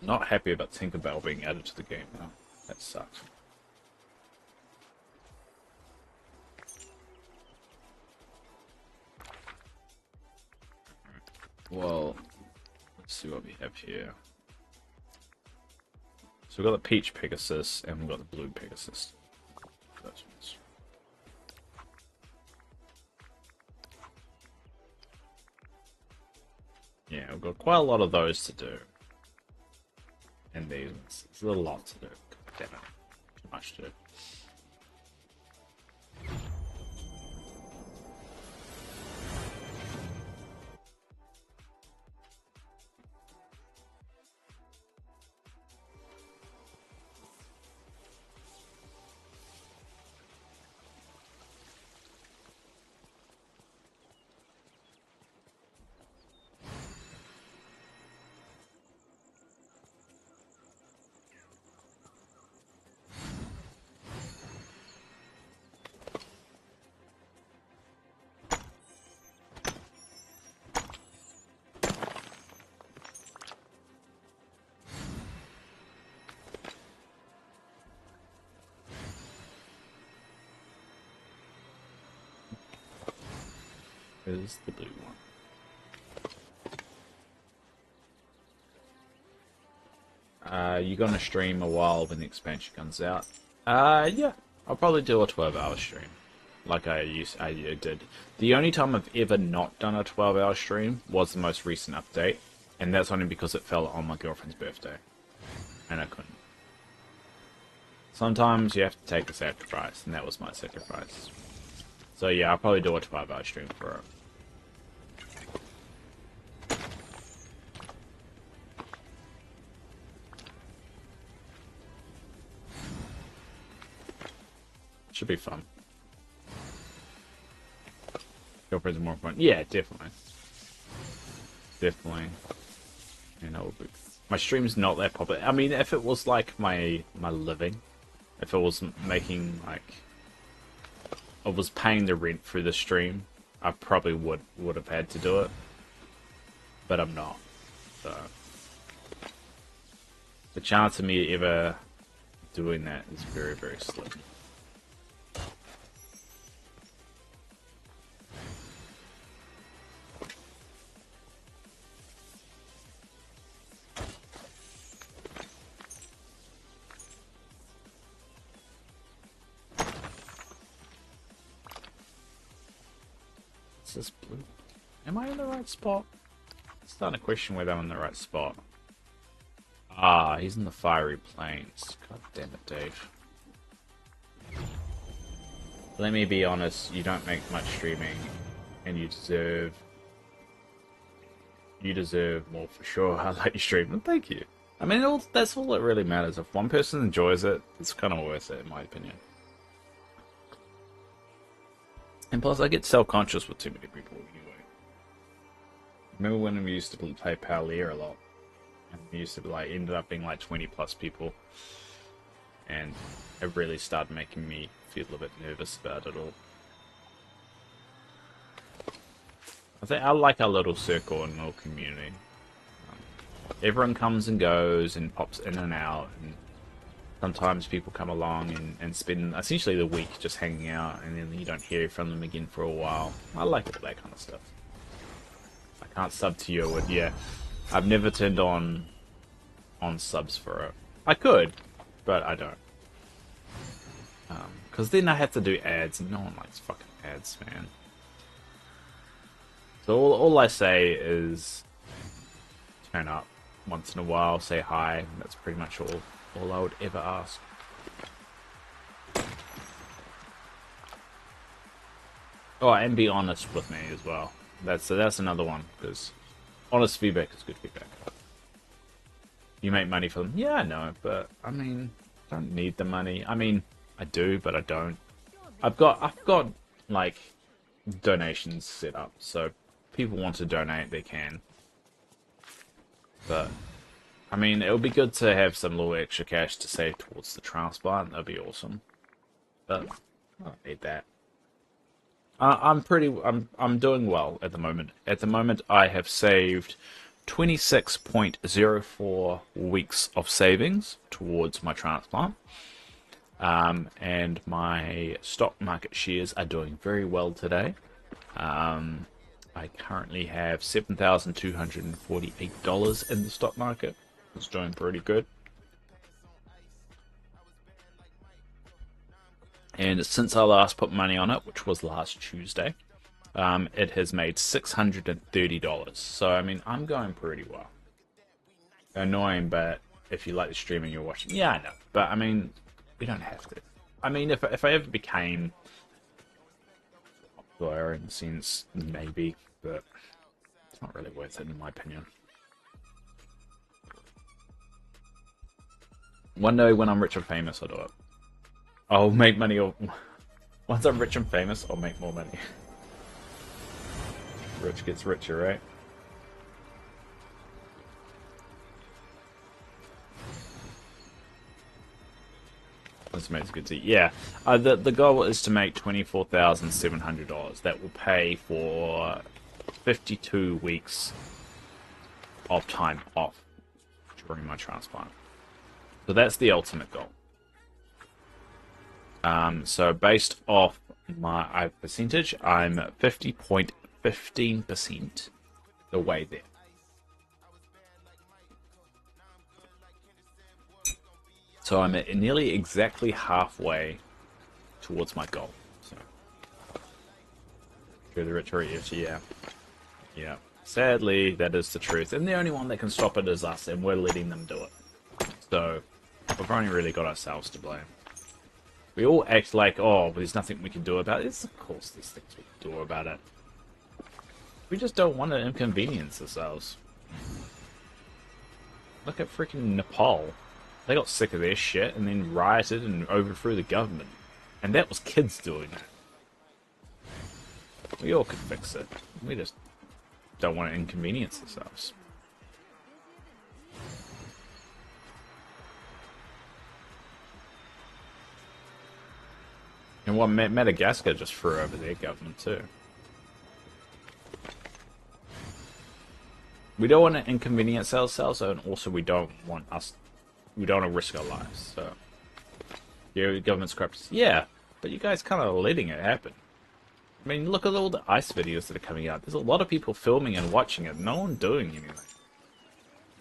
Not happy about Tinkerbell being added to the game now. That sucks. Well, let's see what we have here. So we've got the Peach Pegasus and we've got the Blue Pegasus. Those ones. Yeah, we've got quite a lot of those to do. And these ones. It's a lot to do. Damn it. Too much to do. Is the blue one. You gonna stream a while when the expansion comes out? Yeah. I'll probably do a 12-hour stream. Like I did. The only time I've ever not done a 12-hour stream was the most recent update. And that's only because it fell on my girlfriend's birthday. And I couldn't. Sometimes you have to take a sacrifice, and that was my sacrifice. So yeah, I'll probably do a 12-hour stream for it. Should be fun. Girlfriends are more fun. Yeah, definitely. Definitely. You know, my stream's not that popular. I mean, if it was like my living, if it was making like, I was paying the rent through the stream, I probably would have had to do it. But I'm not. So the chance of me ever doing that is very, very slim. This blue. Am I in the right spot? I'm starting to question whether I'm in the right spot. Ah, he's in the fiery plains. God damn it, Dave. Let me be honest, you don't make much streaming, and you deserve more for sure. I like your stream, and thank you. I mean, that's all that really matters. If one person enjoys it, it's kind of worth it, in my opinion. And plus, I get self-conscious with too many people anyway. Remember when we used to play Palier a lot? And we used to ended up being like 20 plus people. And it really started making me feel a bit nervous about it all. I think I like our little circle and little community. Everyone comes and goes and pops in and out, and sometimes people come along and spend essentially the week just hanging out, and then you don't hear from them again for a while. I like all that kind of stuff. I can't sub to you, and yeah, I've never turned on subs for it. I could, but I don't. Because then I have to do ads, and no one likes fucking ads, man. So all I say is turn up once in a while, say hi. That's pretty much all I would ever ask. Oh, and be honest with me as well. That's another one, because honest feedback is good feedback. You make money for them? Yeah, I know, but I mean, I don't need the money. I mean, I do, but I don't. I've got like donations set up, so people want to donate, they can. But I mean, it would be good to have some little extra cash to save towards the transplant. That'd be awesome. But I don't need that. I'm doing well at the moment. At the moment, I have saved 26.04 weeks of savings towards my transplant. And my stock market shares are doing very well today. I currently have $7,248 in the stock market. It's doing pretty good. And since I last put money on it, which was last Tuesday, it has made $630. So, I mean, I'm going pretty well. Annoying, but if you like the streaming you're watching, yeah, I know. But, I mean, we don't have to. I mean, if I ever became popular in the sense, maybe, but it's not really worth it in my opinion. One day when I'm rich and famous, I'll do it. I'll make money. Once I'm rich and famous, I'll make more money. Rich gets richer, right? This mate's good to eat. Yeah, the goal is to make $24,700. That will pay for 52 weeks of time off during my transplant. So that's the ultimate goal. So based off my percentage, I'm 50.15% the way there. So I'm at nearly exactly halfway towards my goal. So, through the rich, yeah. Yeah. Sadly, that is the truth. And the only one that can stop it is us, and we're letting them do it. So, we've only really got ourselves to blame. We all act like, oh, there's nothing we can do about it. Of course there's things we can do about it. We just don't want to inconvenience ourselves. Look at freaking Nepal. They got sick of their shit and then rioted and overthrew the government. And that was kids doing it. We all could fix it. We just don't want to inconvenience ourselves. And what Madagascar just threw over their government too. We don't want to inconvenience ourselves, and also we don't want to risk our lives. So, yeah, the government's corrupt. Yeah, but you guys kind of letting it happen. I mean, look at all the ICE videos that are coming out. There's a lot of people filming and watching it. No one doing anything.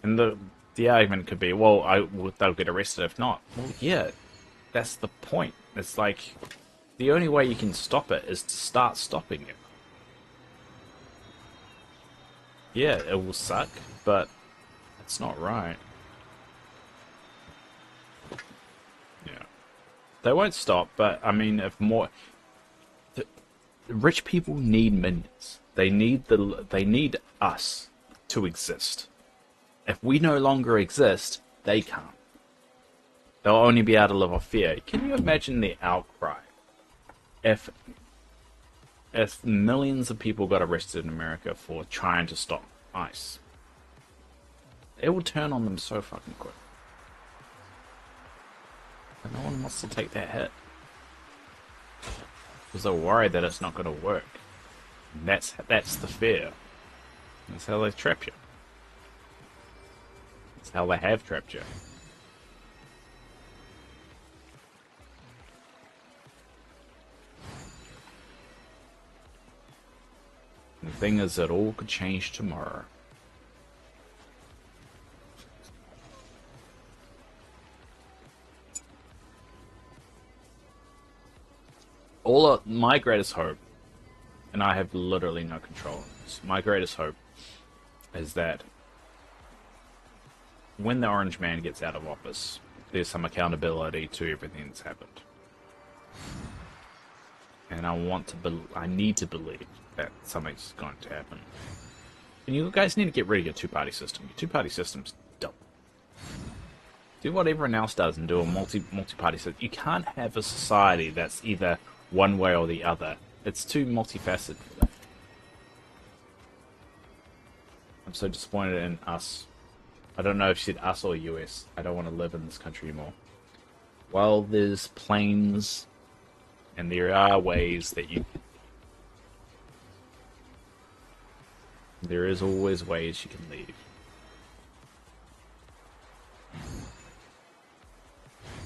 And the argument could be, well, they'll get arrested if not. Well, yeah, that's the point. It's like, the only way you can stop it is to start stopping it. Yeah, it will suck, but it's not right. Yeah. They won't stop, but, I mean, if more... The rich people need minions. They need us to exist. If we no longer exist, they can't. They'll only be able to live off fear. Can you imagine the outcry? If millions of people got arrested in America for trying to stop ICE, it will turn on them so fucking quick. And no one wants to take that hit. Because they're worried that it's not going to work. And that's the fear. That's how they trap you. That's how they have trapped you. The thing is that all could change tomorrow. My greatest hope, and I have literally no control of this, my greatest hope is that when the Orange Man gets out of office, there's some accountability to everything that's happened. And I need to believe that something's going to happen. And you guys need to get rid of your two-party system. Your two-party system's dumb. Do what everyone else does and do a multi-party system. You can't have a society that's either one way or the other. It's too multifaceted for that. I'm so disappointed in us. I don't know if she said us or US. I don't want to live in this country anymore. Well, there's planes And there are ways that you... There is always ways you can leave.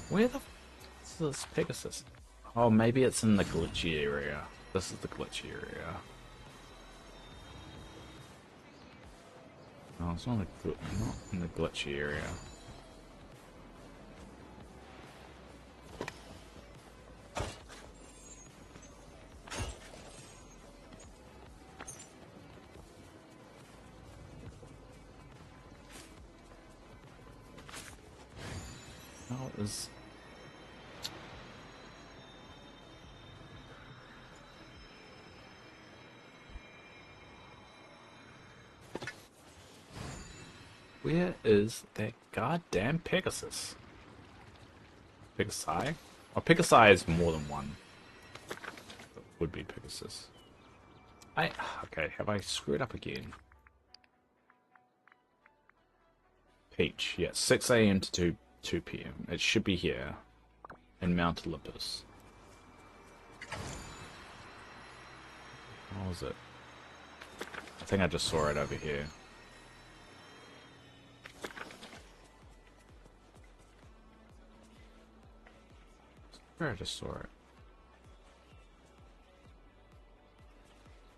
Where the f is this Pegasus? Oh, maybe it's in the glitchy area. This is the glitchy area. No, it's not in the glitchy area. No, it was... Where is that goddamn Pegasus? Pegasi? Oh, Pegasi is more than one. It would be Pegasus. Okay, have I screwed up again? Peach, yeah, 6 AM to 2 PM. It should be here. In Mount Olympus. What was it? I think I just saw it over here. Where I just saw it.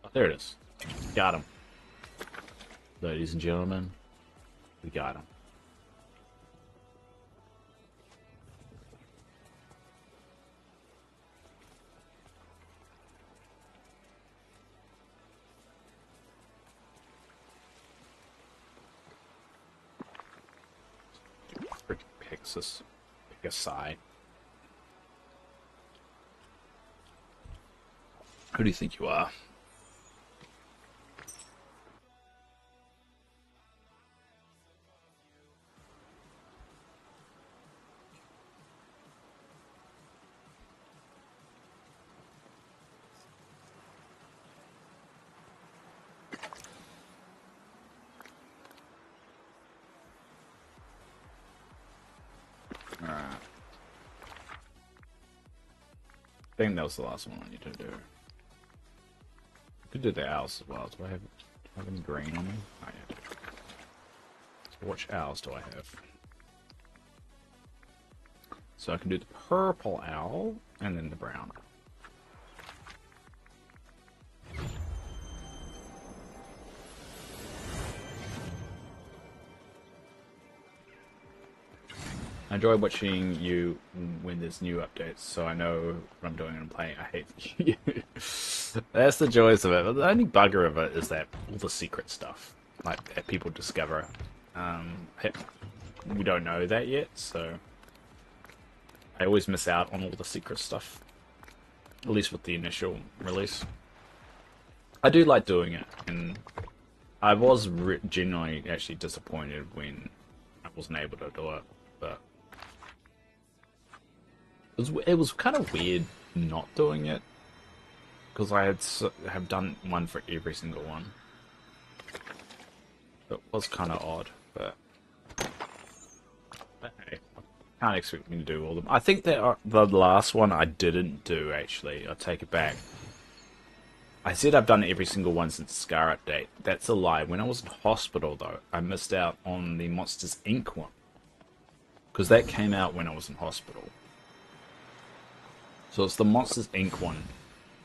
Oh, there it is. Got him. Ladies and gentlemen, we got him. Freaking Pegasus. Pegasi. Who do you think you are? Alright. I think that was the last one I need to do. Could do the owls as well. Do I have any green on me? Oh, yeah. So which owls do I have? So I can do the purple owl and then the brown. I enjoy watching you when there's new updates, so I know what I'm doing and I'm playing. I hate you. That's the joys of it. But the only bugger of it is that all the secret stuff, like that people discover, we don't know that yet, so I always miss out on all the secret stuff. At least with the initial release. I do like doing it, and I was genuinely actually disappointed when I wasn't able to do it, but it was kind of weird not doing it, because I have done one for every single one. It was kind of odd, but hey, can't expect me to do all of them. I think that the last one I didn't do, actually. I take it back. I said I've done every single one since the Scar update. That's a lie. When I was in hospital, though, I missed out on the Monsters Inc. one. Because that came out when I was in hospital. So it's the Monsters Inc. one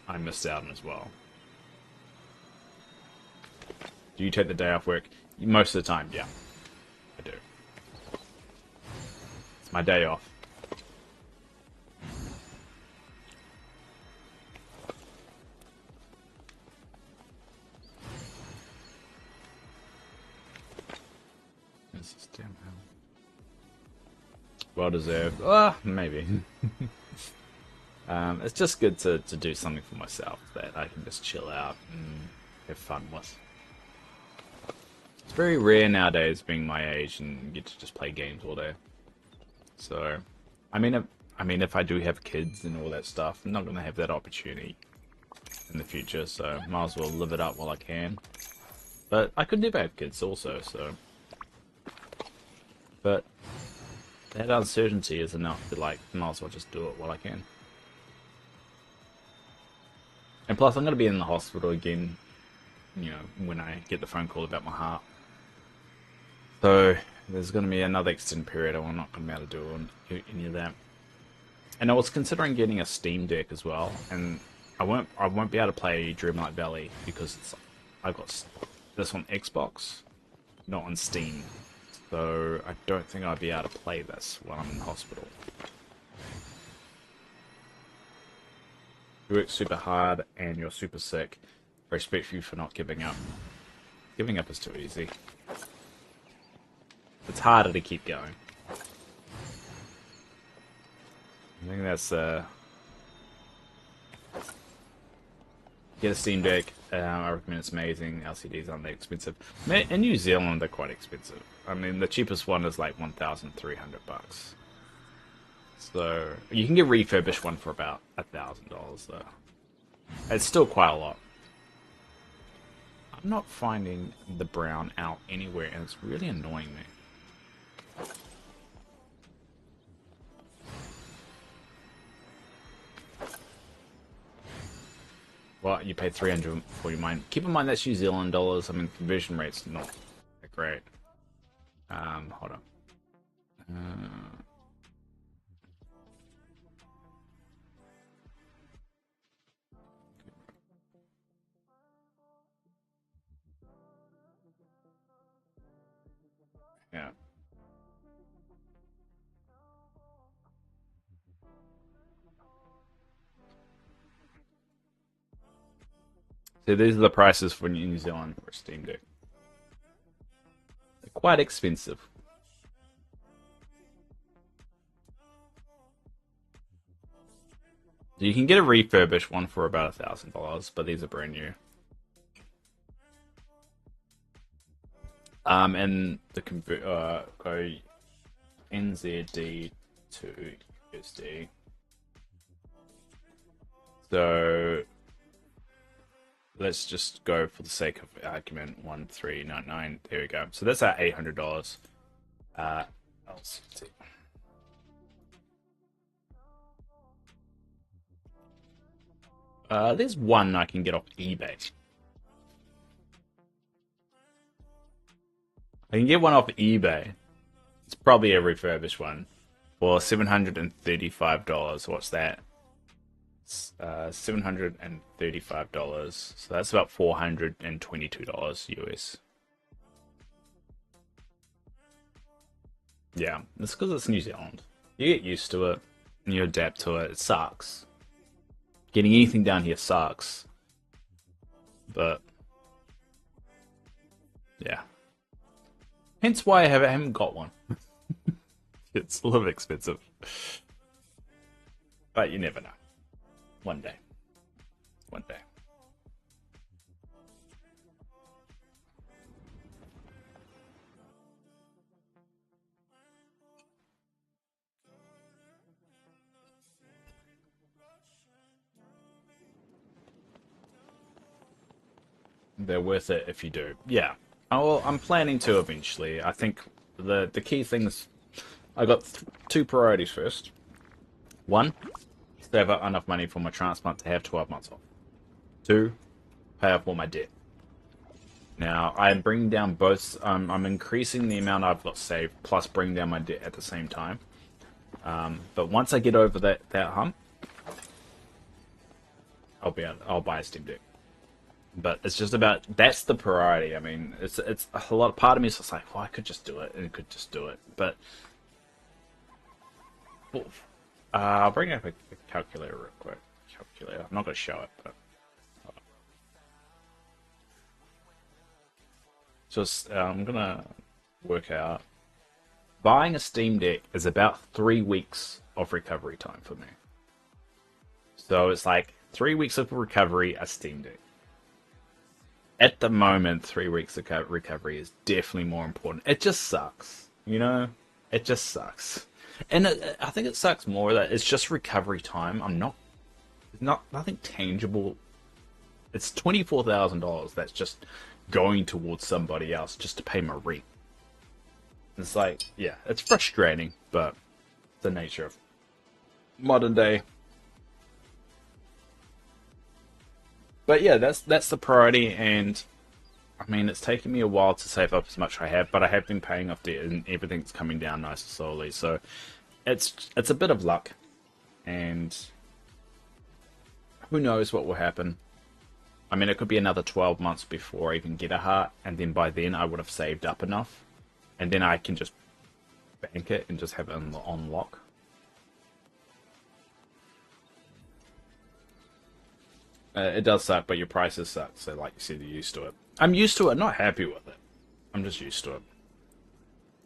I missed out on as well. Do you take the day off work? Most of the time, yeah. I do. It's my day off. This is damn hell. Well deserved. Maybe. It's just good to do something for myself that I can just chill out and have fun with. It's very rare nowadays being my age and get to just play games all day. So, I mean, if I do have kids and all that stuff, I'm not going to have that opportunity in the future, so might as well live it up while I can. But I could never have kids also, so... But that uncertainty is enough to, like, might as well just do it while I can. And plus, I'm going to be in the hospital again, you know, when I get the phone call about my heart. So, there's going to be another extended period I'm not going to be able to do any of that. And I was considering getting a Steam Deck as well, and I won't be able to play Dreamlight Valley because I've got this on Xbox, not on Steam. So I don't think I'll be able to play this while I'm in hospital. You work super hard and you're super sick. I respect you for not giving up. Giving up is too easy. It's harder to keep going. I think that's get a Steam Deck. I recommend it's amazing. LCDs aren't that expensive. In New Zealand, they're quite expensive. I mean, the cheapest one is like $1,300. So you can get refurbished one for about $1,000 though. It's still quite a lot. I'm not finding the brown out anywhere, and it's really annoying me. Well, you pay 300 for your mine. Keep in mind that's New Zealand dollars. I mean, conversion rate's not that great. Hold on. Yeah. So these are the prices for New Zealand for a Steam Deck. They're quite expensive. You can get a refurbished one for about $1,000, but these are brand new. And the go NZD to USD. So let's just go for the sake of argument 1399. There we go. So that's our $800. LCT. There's one I can get off eBay. I can get one off eBay. It's probably a refurbished one for $735. What's that? $735. So that's about $422 US. Yeah, it's because it's New Zealand. You get used to it and you adapt to it. It sucks. Getting anything down here sucks. But yeah. Hence why I haven't got one. It's a little expensive. But you never know. One day. One day. They're worth it if you do. Yeah. Oh, well, I'm planning to eventually. I think the key things... I got two priorities first. One, save up enough money for my transplant to have 12 months off. Two, pay off all my debt. Now, I'm bringing down both... I'm increasing the amount I've got saved, plus bringing down my debt at the same time. But once I get over that hump, I'll buy a Steam Deck. But it's just about... That's the priority. I mean, it's a lot... Part of me is just like, well, I could just do it, and it could just do it. But... I'll bring up a calculator real quick. Calculator. I'm not going to show it, but... Just, I'm going to work out... Buying a Steam Deck is about 3 weeks of recovery time for me. So it's like 3 weeks of recovery, a Steam Deck. At the moment, 3 weeks of recovery is definitely more important. It just sucks, you know? It just sucks. And I think it sucks more that it's just recovery time. Nothing tangible. It's $24,000 that's just going towards somebody else just to pay my rent. It's like, yeah, it's frustrating, but it's the nature of modern day. But yeah, that's the priority, and I mean, it's taken me a while to save up as much as I have, but I have been paying off debt, and everything's coming down nice and slowly. So it's a bit of luck, and who knows what will happen. I mean, it could be another 12 months before I even get a heart, and then by then I would have saved up enough, and then I can just bank it and just have it on lock. It does suck, but your prices suck, so like you said, you're used to it. I'm used to it, not happy with it. I'm just used to it.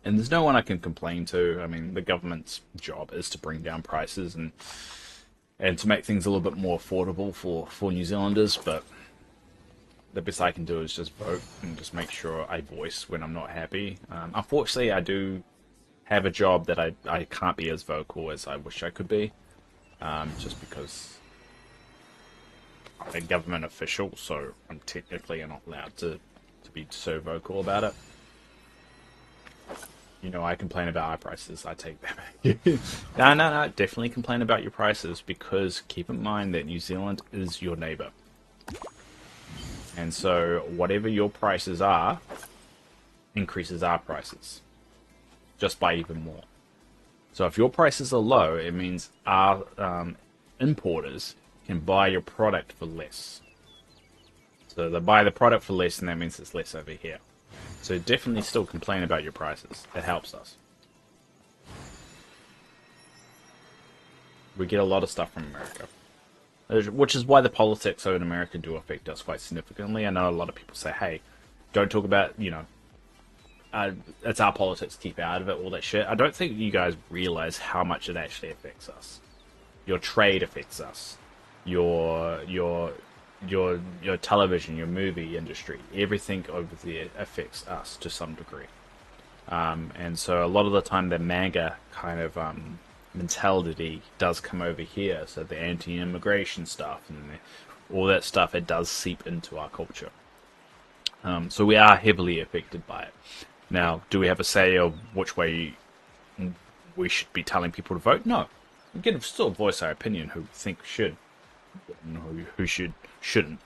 And there's no one I can complain to. I mean, the government's job is to bring down prices and to make things a little bit more affordable for New Zealanders, but the best I can do is just vote and just make sure I voice when I'm not happy. Unfortunately, I do have a job that I can't be as vocal as I wish I could be, just because I'm a government official, so I'm technically not allowed to be so vocal about it. You know, I complain about our prices, I take that back. No, definitely complain about your prices, because keep in mind that New Zealand is your neighbour. And so whatever your prices are, increases our prices. Just by even more. So if your prices are low, it means our importers can buy your product for less. So they buy the product for less, and that means it's less over here. So definitely still complain about your prices. It helps us. We get a lot of stuff from America, which is why the politics over in America do affect us quite significantly. I know a lot of people say, hey, don't talk about, you know, it's our politics, keep out of it, all that shit. I don't think you guys realize how much it actually affects us. Your trade affects us. Your television, your movie industry, everything over there affects us to some degree. And so a lot of the time the manga kind of mentality does come over here. So the anti-immigration stuff and all that stuff, it does seep into our culture. So we are heavily affected by it. Now, do we have a say of which way we should be telling people to vote? No. We can still voice our opinion who we think should, and who shouldn't.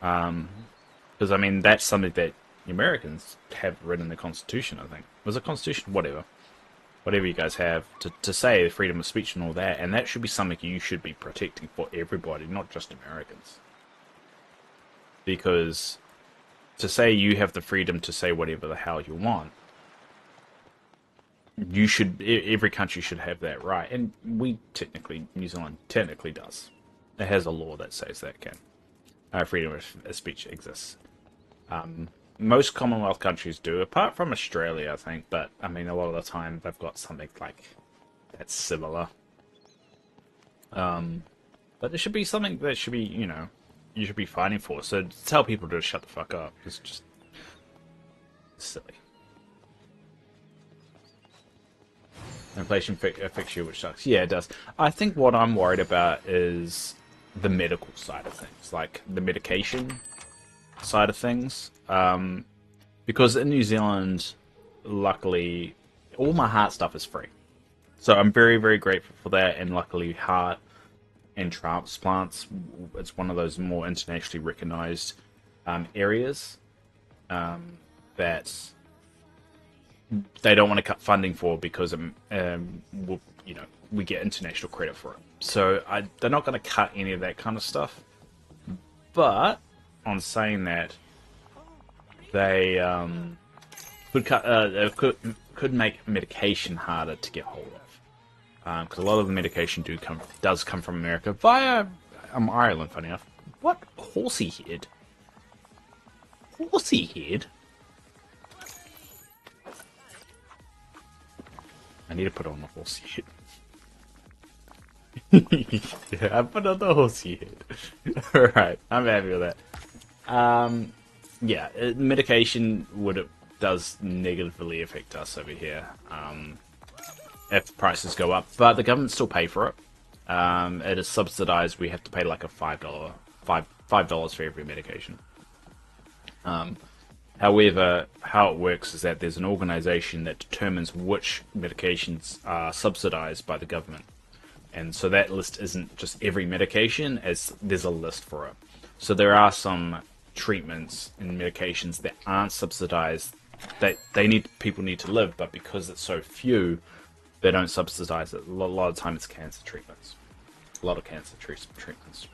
Because, I mean, that's something that the Americans have written in the Constitution, I think. Was it Constitution? Whatever. Whatever you guys have to say, freedom of speech and all that. And that should be something you should be protecting for everybody, not just Americans. Because to say you have the freedom to say whatever the hell you want, you should, every country should have that right. And we technically, New Zealand technically does. It has a law that says that can. Freedom of speech exists. Most Commonwealth countries do, apart from Australia, I think. But, I mean, a lot of the time they've got something like that's similar. But there should be something that should be, you know, you should be fighting for. So to tell people to shut the fuck up is just silly. Inflation affects you, which sucks. Yeah, it does. I think what I'm worried about is the medical side of things, like the medication side of things. Because in New Zealand, luckily, all my heart stuff is free. So I'm very, very grateful for that. And luckily, heart and transplants, it's one of those more internationally recognized areas that they don't want to cut funding for, because you know, we get international credit for it. So they're not going to cut any of that kind of stuff. But on saying that, they could make medication harder to get hold of, because a lot of the medication does come from America via Ireland. Funny enough, what horsey head? Horsey head. I need to put on the horsey head. Yeah, I put on the horsey head. Alright, I'm happy with that. Yeah, medication does negatively affect us over here if prices go up, but the government still pay for it. It is subsidized. We have to pay like a $5 for every medication. However, how it works is that there's an organization that determines which medications are subsidized by the government. And so that list isn't just every medication, as there's a list for it. So there are some treatments and medications that aren't subsidized. That people need to live, but because it's so few, they don't subsidize it. A lot of time it's cancer treatments. A lot of cancer treatments.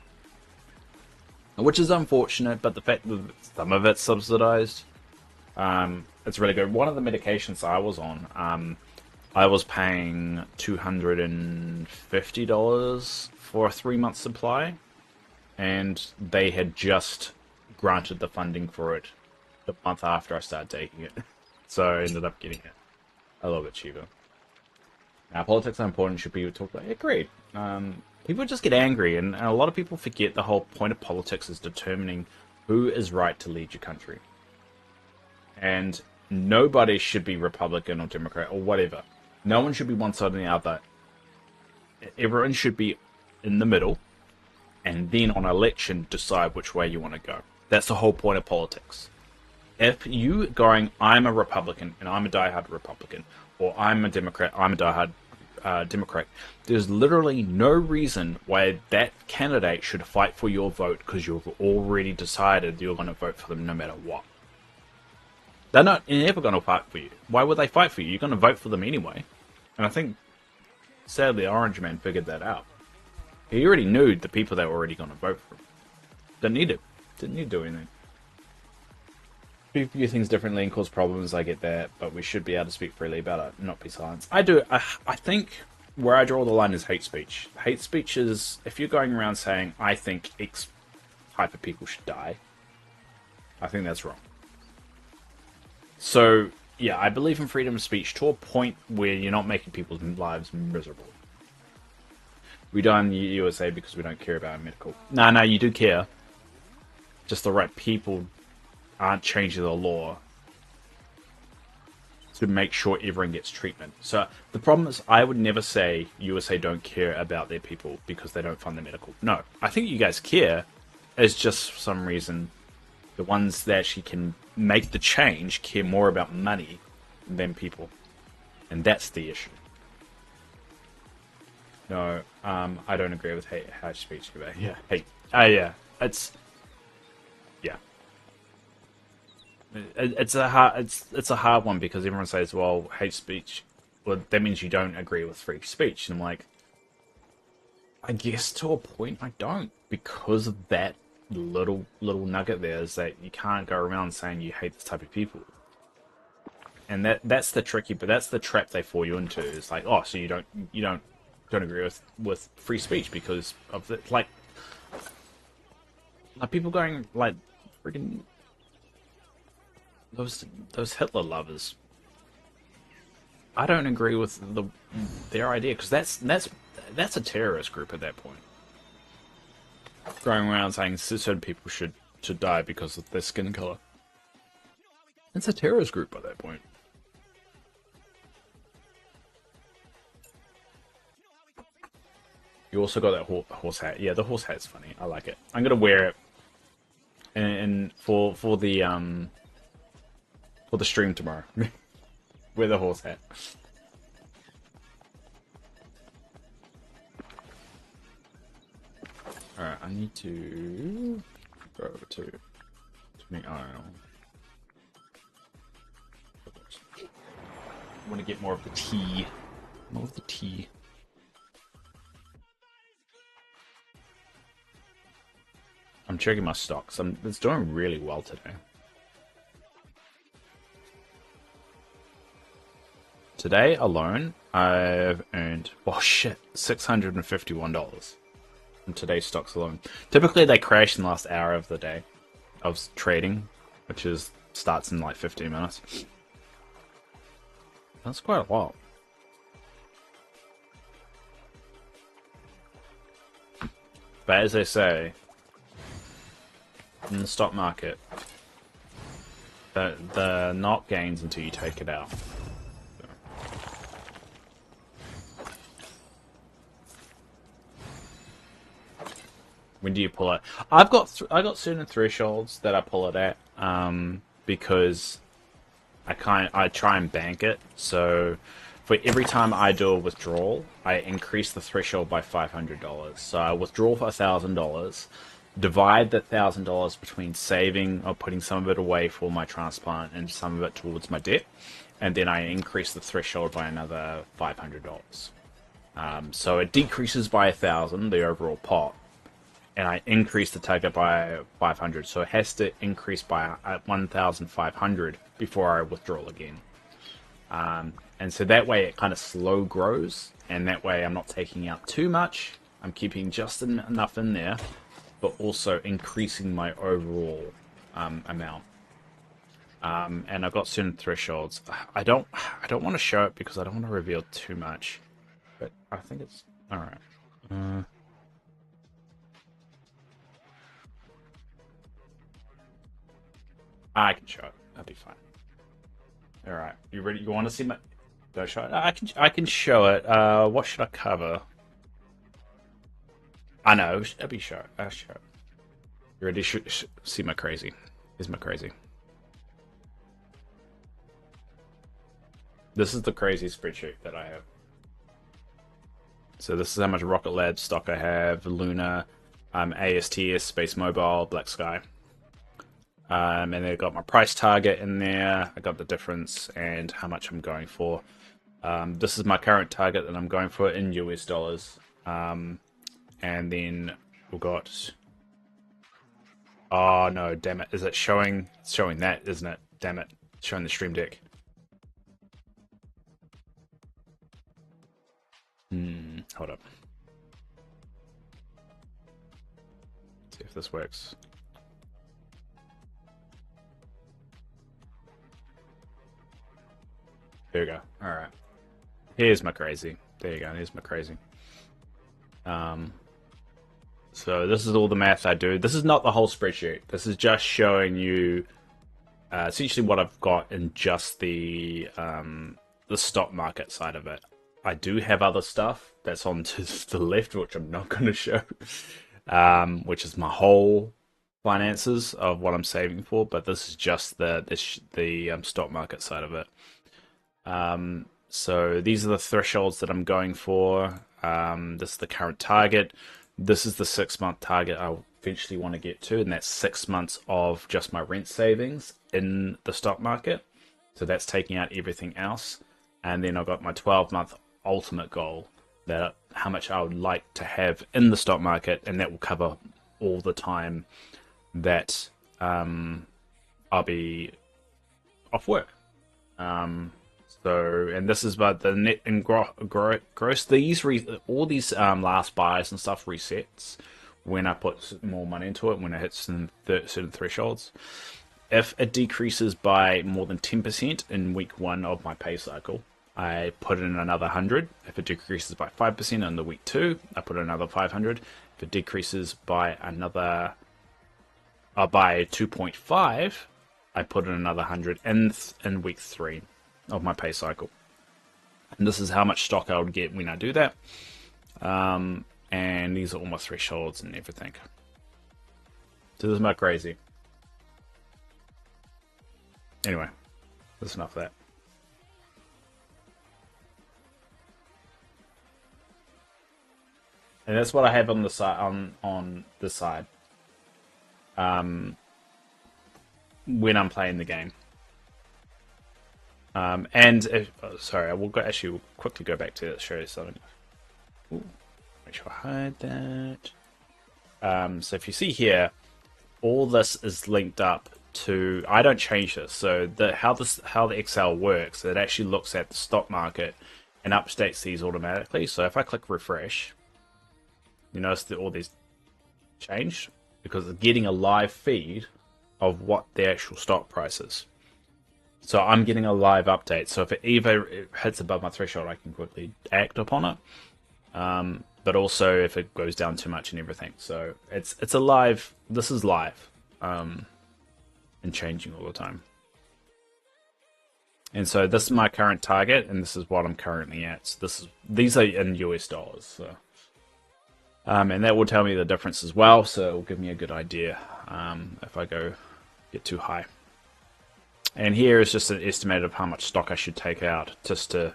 Which is unfortunate, but the fact that some of it's subsidized, it's really good. One of the medications I was on, I was paying $250 for a 3-month supply, and they had just granted the funding for it the month after I started taking it. So I ended up getting it a little bit cheaper. Now, politics are important, should be talked about. Agreed. People just get angry, and a lot of people forget the whole point of politics is determining who is right to lead your country. And nobody should be Republican or Democrat or whatever. No one should be one side or the other. Everyone should be in the middle, and then on election decide which way you want to go. That's the whole point of politics. If you going, I'm a Republican and I'm a diehard Republican, or I'm a Democrat, I'm a diehard Democrat, there's literally no reason why that candidate should fight for your vote because you've already decided you're going to vote for them no matter what. They're never going to fight for you. Why would they fight for you? You're going to vote for them anyway. And I think, sadly, Orange Man figured that out. He already knew the people that were already going to vote for him. Didn't need to do anything. People view things differently and cause problems, I get that, but we should be able to speak freely about it, not be silenced. I think where I draw the line is hate speech. Hate speech is, if you're going around saying, I think X type of people should die, I think that's wrong. So, yeah, I believe in freedom of speech to a point where you're not making people's lives miserable. We die in the USA because we don't care about medical. No, you do care. Just the right people aren't changing the law to make sure everyone gets treatment. So the problem is, I would never say USA don't care about their people because they don't fund the medical. No, I think you guys care. It's just for some reason the ones that actually can make the change care more about money than people, and that's the issue. No, I don't agree with hate speech. Yeah, hate. Yeah, it's. Yeah. It's a hard one because everyone says, well, hate speech, well, that means you don't agree with free speech. And I'm like, I guess to a point I don't, because of that little nugget there is that you can't go around saying you hate this type of people. And that's the tricky, but that's the trap they fall you into. It's like, oh, so you don't agree with free speech because of the like people going like freaking those Hitler lovers. I don't agree with their idea because that's a terrorist group at that point. Going around saying certain people should die because of their skin color. It's a terrorist group by that point. You also got that horse hat. Yeah, the horse hat's funny. I like it. I'm gonna wear it, and for the stream tomorrow. Wear the horse hat. Alright, I need to go over to the aisle. I want to get more of the tea. More of the tea. I'm checking my stocks. It's doing really well today. Today alone, I've earned, oh shit, $651 from today's stocks alone. Typically, they crash in the last hour of the day of trading, which starts in like 15 minutes. That's quite a lot. But as they say, in the stock market, they're not gains until you take it out. When do you pull it? I got certain thresholds that I pull it at, because I try and bank it. So for every time I do a withdrawal, I increase the threshold by $500. So I withdraw for $1,000. divide the $1,000 between saving or putting some of it away for my transplant and some of it towards my debt, and then I increase the threshold by another $500. So it decreases by 1,000 the overall pot, and I increase the target by 500. So it has to increase by 1,500 before I withdraw again. And so that way it kind of slow grows, and that way I'm not taking out too much. I'm keeping just enough in there, but also increasing my overall amount. And I've got certain thresholds. I don't want to show it because I don't want to reveal too much, but I think it's all right. I can show it. That'll be fine. All right, you ready? You want to see my? Do I show it? I can show it. What should I cover? I know. It'll be show. I'll show it. You ready? See my crazy? Here's my crazy. This is the crazy spreadsheet that I have. So this is how much Rocket Lab stock I have, Luna, ASTS, Space Mobile, Black Sky. And then I got my price target in there. I got the difference and how much I'm going for. This is my current target that I'm going for in US dollars. And then we've got... Oh no, damn it. Is it showing? It's showing that, isn't it? Damn it. It's showing the Stream Deck. Hold up. See if this works. There you go. Alright. Here's my crazy. There you go. Here's my crazy. So this is all the math I do. This is not the whole spreadsheet. This is just showing you essentially what I've got in just the stock market side of it. I do have other stuff that's on to the left, which I'm not going to show, which is my whole finances of what I'm saving for. But this is just the stock market side of it. So these are the thresholds that I'm going for. This is the current target. This is the 6-month target I eventually want to get to, and that's 6 months of just my rent savings in the stock market. So that's taking out everything else. And then I've got my 12-month ultimate goal, that how much I would like to have in the stock market, and that will cover all the time that I'll be off work. And this is about the net and gross. All these last buys and stuff resets when I put more money into it, when it hits certain thresholds. If it decreases by more than 10% in week 1 of my pay cycle, I put in another 100. If it decreases by 5% in the week 2, I put in another 500. If it decreases by another by 2.5, I put in another 100 in week 3 of my pay cycle. And this is how much stock I would get when I do that. And these are all my thresholds and everything. So this is my crazy. Anyway, that's enough of that. And that's what I have on the side on this side. When I'm playing the game. Sorry, I will actually quickly go back to show you something. Ooh, make sure I hide that. So if you see here, all this is linked up to. I don't change this. So how the Excel works, it actually looks at the stock market and updates these automatically. So if I click refresh, you notice that all these changed because it's getting a live feed of what the actual stock price is. So I'm getting a live update. So if it hits above my threshold, I can quickly act upon it. But also if it goes down too much and everything. So it's a live. This is live, and changing all the time. And so this is my current target, and this is what I'm currently at. So these are in US dollars. So, and that will tell me the difference as well. So it will give me a good idea if I get too high. And here is just an estimate of how much stock I should take out just to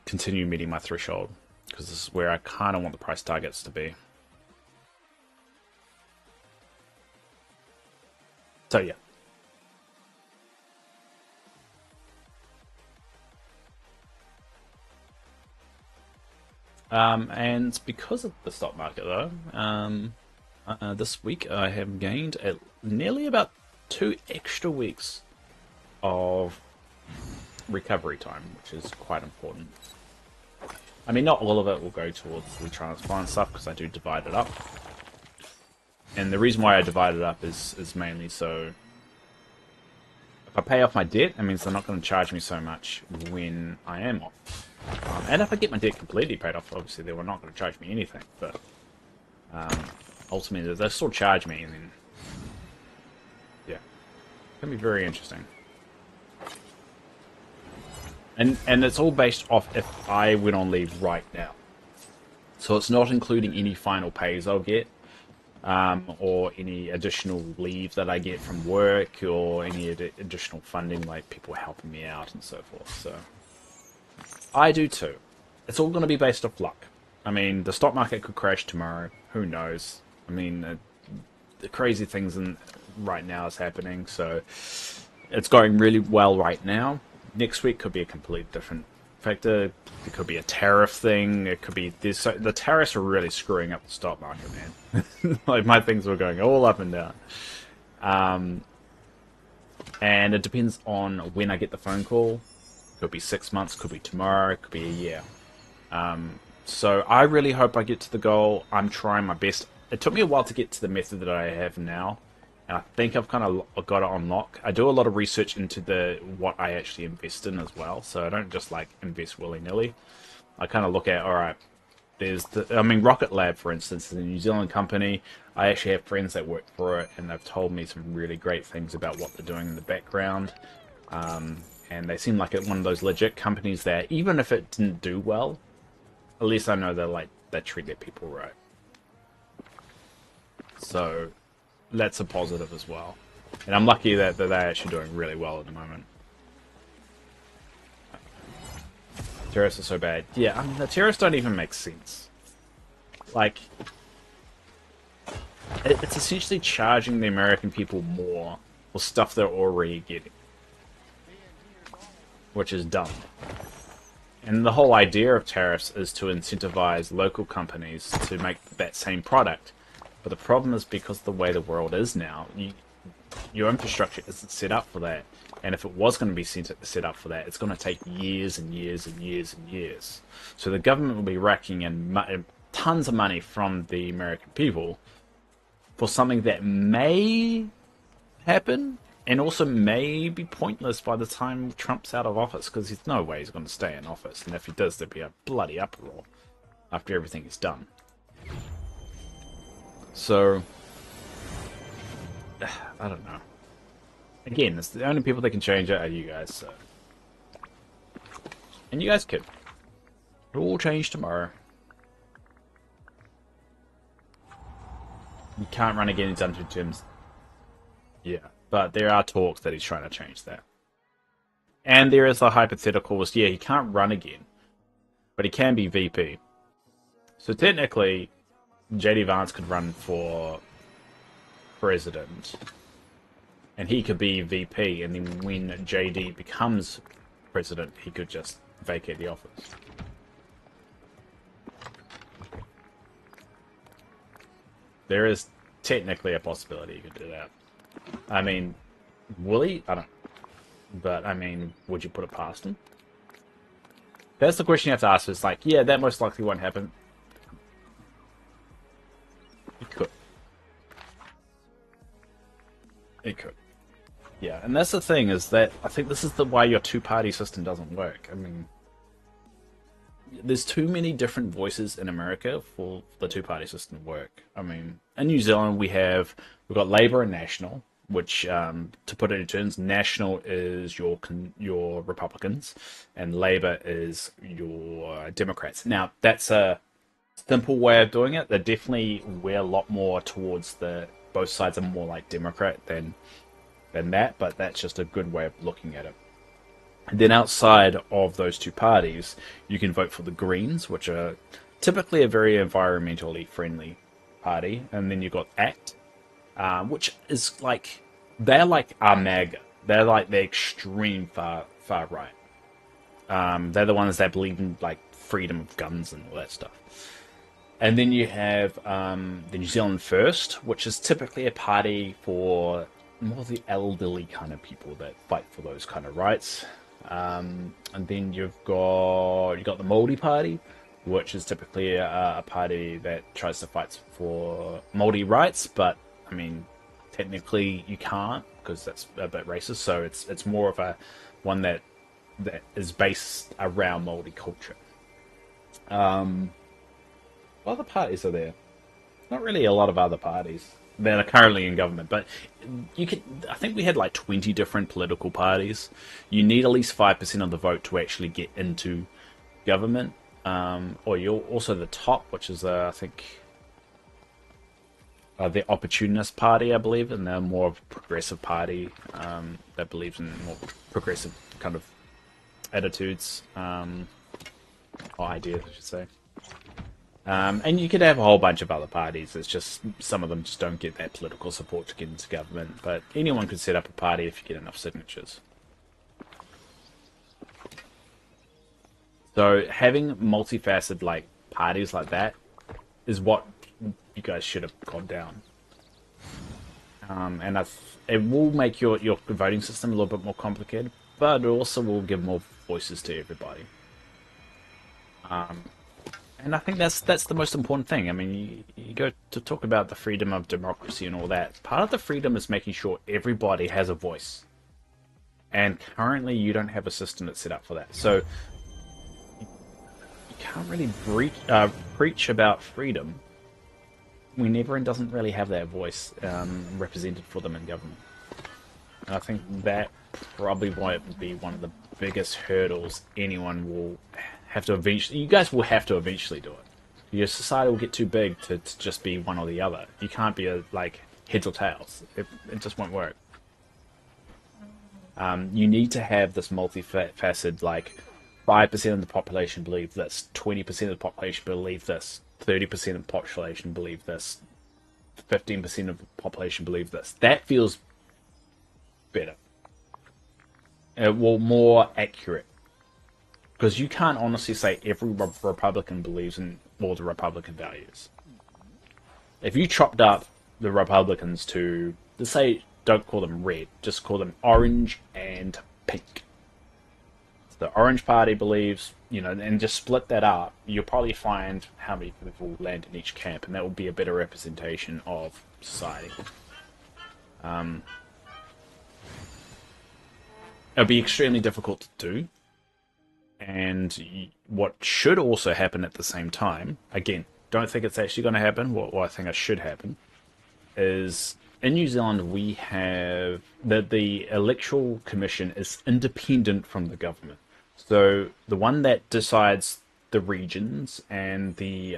continue meeting my threshold, because this is where I kind of want the price targets to be. So yeah. And because of the stock market, though, this week I have gained nearly about 2 extra weeks of recovery time, which is quite important. I mean, not all of it will go towards the transplant stuff, because I do divide it up. And the reason why I divide it up is mainly so if I pay off my debt, it means they're not going to charge me so much when I am off. And if I get my debt completely paid off, obviously they were not going to charge me anything. But ultimately, they'll still charge me, and then yeah, it's going to be very interesting. And it's all based off if I went on leave right now. So it's not including any final pays I'll get, or any additional leave that I get from work, or any additional funding, like people helping me out and so forth. So I do too. It's all going to be based off luck. I mean, the stock market could crash tomorrow. Who knows? I mean, the crazy things right now is happening. So it's going really well right now. Next week could be a completely different factor. It could be a tariff thing. It could be this. So the tariffs are really screwing up the stock market, man. Like, my things were going all up and down. And it depends on when I get the phone call. Could be 6 months, could be tomorrow, could be a year. So I really hope I get to the goal. I'm trying my best. It took me a while to get to the method that I have now. And I think I've kind of got it on lock. I do a lot of research into what I actually invest in as well. So I don't just like invest willy-nilly. I kind of look at, all right, Rocket Lab, for instance, is a New Zealand company. I actually have friends that work for it, and they've told me some really great things about what they're doing in the background. And they seem like one of those legit companies that, even if it didn't do well, at least I know they treat their people right. So that's a positive as well. And I'm lucky that they're actually doing really well at the moment. Terrorists are so bad. Yeah, I mean, the terrorists don't even make sense. Like, it's essentially charging the American people more for stuff they're already getting, which is dumb. And the whole idea of tariffs is to incentivize local companies to make that same product. But the problem is, because of the way the world is now, your infrastructure isn't set up for that. And if it was going to be set up for that, it's going to take years and years and years and years. So the government will be racking in tons of money from the American people for something that may happen, and also may be pointless by the time Trump's out of office, because there's no way he's going to stay in office. And if he does, there'll be a bloody uproar after everything is done. So, I don't know. Again, it's the only people that can change it are you guys, so. And you guys could. It'll all change tomorrow. You can't run again in Dungeon Gyms. Yeah, but there are talks that he's trying to change that. And there is the hypothetical, yeah, he can't run again, but he can be VP. So technically, JD Vance could run for president, and he could be VP, and then when JD becomes president, he could just vacate the office. There is technically a possibility you could do that. I mean, will he? I don't know. But, I mean, would you put it past him? That's the question you have to ask. It's like, yeah, that most likely won't happen. It could. It could. Yeah, and that's the thing, is that I think this is why your two-party system doesn't work. I mean, there's too many different voices in America for the two-party system to work. I mean, in New Zealand we've got Labour and National, which, to put it in terms, National is your Republicans, and Labour is your Democrats. Now, that's a simple way of doing it. They definitely weigh a lot more towards both sides are more like Democrat than that, but that's just a good way of looking at it. And then outside of those two parties, you can vote for the Greens, which are typically a very environmentally friendly party, and then you've got ACT, which is like they're like MAGA. They're like the extreme far right. They're the ones that believe in like freedom of guns and all that stuff. And then you have the New Zealand First, which is typically a party for more the elderly kind of people that fight for those kind of rights. And then you got the Māori Party, which is typically a party that tries to fight for Māori rights, but I mean, technically you can't because that's a bit racist. So it's more of a one that is based around Māori culture. What other parties are there? Not really a lot of other parties that are currently in government, but you could. I think we had like 20 different political parties. You need at least 5% of the vote to actually get into government. Or you're also the top, which is I think the Opportunist Party, I believe, and they're more of a progressive party that believes in more progressive kind of attitudes or ideas, I should say. And you could have a whole bunch of other parties. It's just some of them just don't get that political support to get into government. But anyone could set up a party if you get enough signatures. So having multifaceted like parties like that is what you guys should have gone down. And it will make your voting system a little bit more complicated, but it also will give more voices to everybody. And I think that's the most important thing. I mean, you go to talk about the freedom of democracy and all that. Part of the freedom is making sure everybody has a voice. And currently, you don't have a system that's set up for that. So you can't really preach about freedom when everyone doesn't really have that voice represented for them in government. And I think that probably might be one of the biggest hurdles anyone will have to eventually. You guys will have to eventually do it. Your society will get too big to just be one or the other. You can't be like heads or tails. It just won't work. You need to have this multifaceted, like 5% of the population believe this, 20% of the population believe this, 30% of the population believe this, 15% of the population believe this. That feels better. More accurate. Because you can't honestly say every Republican believes in all the Republican values. If you chopped up the Republicans to, let's say, don't call them red, just call them orange and pink. The Orange Party believes, and just split that up, you'll probably find how many people land in each camp, and that will be a better representation of society. It'll be extremely difficult to do. And what should also happen at the same time, again, don't think it's actually going to happen, what I think it should happen, is in New Zealand we have the Electoral Commission is independent from the government. So the one that decides the regions and the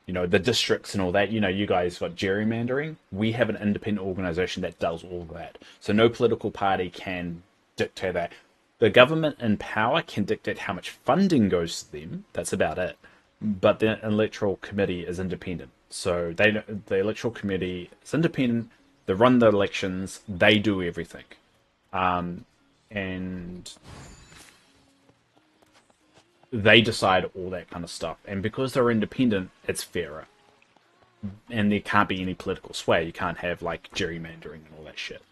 the districts and all that, you guys got gerrymandering. We have an independent organization that does all that. So no political party can dictate that. The government in power can dictate how much funding goes to them. That's about it. But the electoral committee is independent. So the electoral committee is independent. They run the elections. They do everything. And they decide all that kind of stuff. And because they're independent, it's fairer. And there can't be any political sway. You can't have like gerrymandering and all that shit.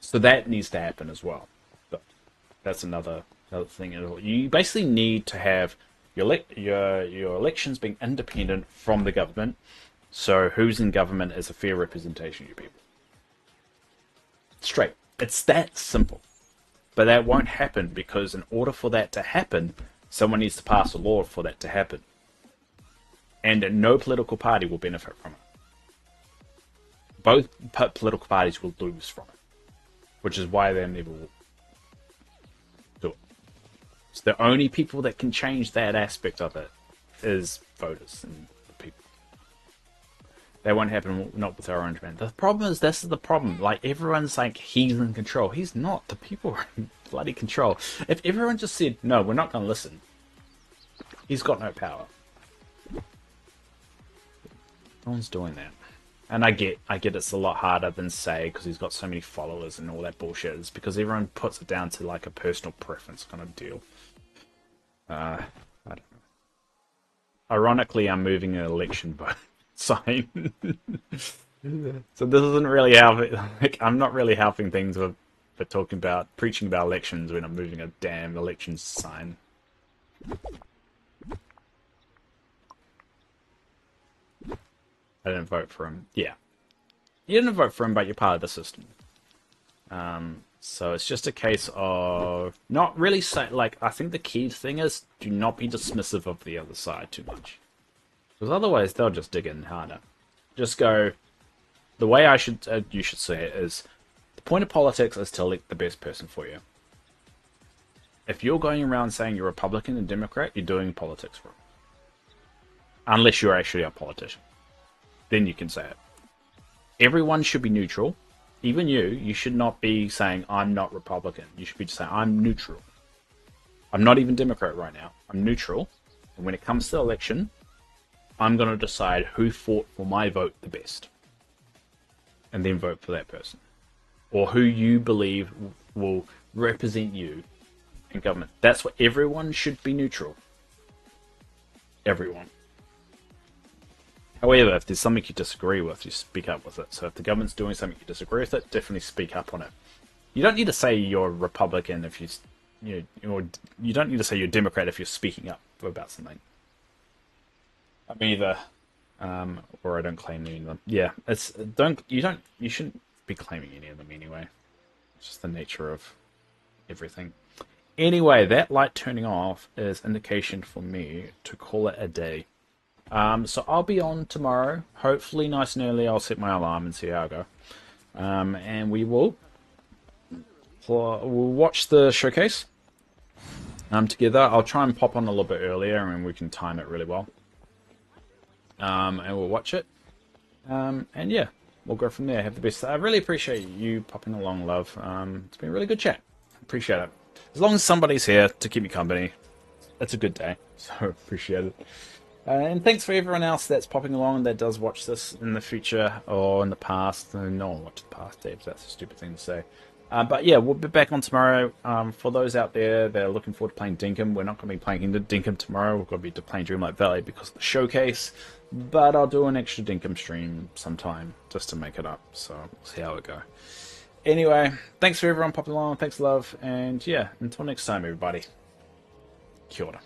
So that needs to happen as well. But that's another thing. You basically need to have your elections being independent from the government. So who's in government is a fair representation of your people. Straight. It's that simple. But that won't happen because in order for that to happen, someone needs to pass a law for that to happen. And no political party will benefit from it. Both political parties will lose from it. Which is why they never will do it. So the only people that can change that aspect of it is voters and the people. That won't happen, not with our Orange Man. The problem is, this is the problem. Like, everyone's like, he's in control. He's not. The people are in bloody control. If everyone just said, no, we're not going to listen, he's got no power. No one's doing that. And I get it's a lot harder than say because he's got so many followers and all that bullshit. It's because everyone puts it down to like a personal preference kind of deal. I don't know. Ironically, I'm moving an election vote sign. So this isn't really helping. Like, I'm not really helping things with for preaching about elections when I'm moving a damn election sign. I didn't vote for him. Yeah. You didn't vote for him, but you're part of the system. So it's just a case of not really say, like, I think the key thing is do not be dismissive of the other side too much. Because otherwise they'll just dig in harder. Just go, the way you should say it is, the point of politics is to elect the best person for you. If you're going around saying you're Republican and Democrat, you're doing politics wrong. Unless you're actually a politician. Then you can say it. Everyone should be neutral. Even you should not be saying, I'm not Republican. You should be just saying, I'm neutral. I'm not even Democrat right now. I'm neutral. And when it comes to the election, I'm going to decide who fought for my vote the best. And then vote for that person. Or who you believe will represent you in government. That's what everyone should be neutral. Everyone. However, if there's something you disagree with, you speak up with it. So if the government's doing something you disagree with it, definitely speak up on it. You don't need to say you're Republican if you don't need to say you're Democrat if you're speaking up about something. I'm either, or I don't claim any of them. Yeah, you shouldn't be claiming any of them anyway. It's just the nature of everything. Anyway, that light turning off is indication for me to call it a day. So I'll be on tomorrow, hopefully nice and early. I'll set my alarm and see how I go. And we'll watch the showcase together. I'll try and pop on a little bit earlier and we can time it really well. And we'll watch it. And yeah, we'll go from there. Have the best. I really appreciate you popping along, love. It's been a really good chat. Appreciate it. As long as somebody's here to keep me company, it's a good day. So appreciate it. And thanks for everyone else that's popping along that does watch this in the future or in the past. No one watched the past, Dave. That's a stupid thing to say. But yeah, we'll be back on tomorrow. For those out there that are looking forward to playing Dinkum, we're not going to be playing Dinkum tomorrow. We're going to be playing Dreamlight Valley because of the showcase. But I'll do an extra Dinkum stream sometime just to make it up. So we'll see how it goes. Anyway, thanks for everyone popping along. Thanks, love. And yeah, until next time, everybody. Kia ora.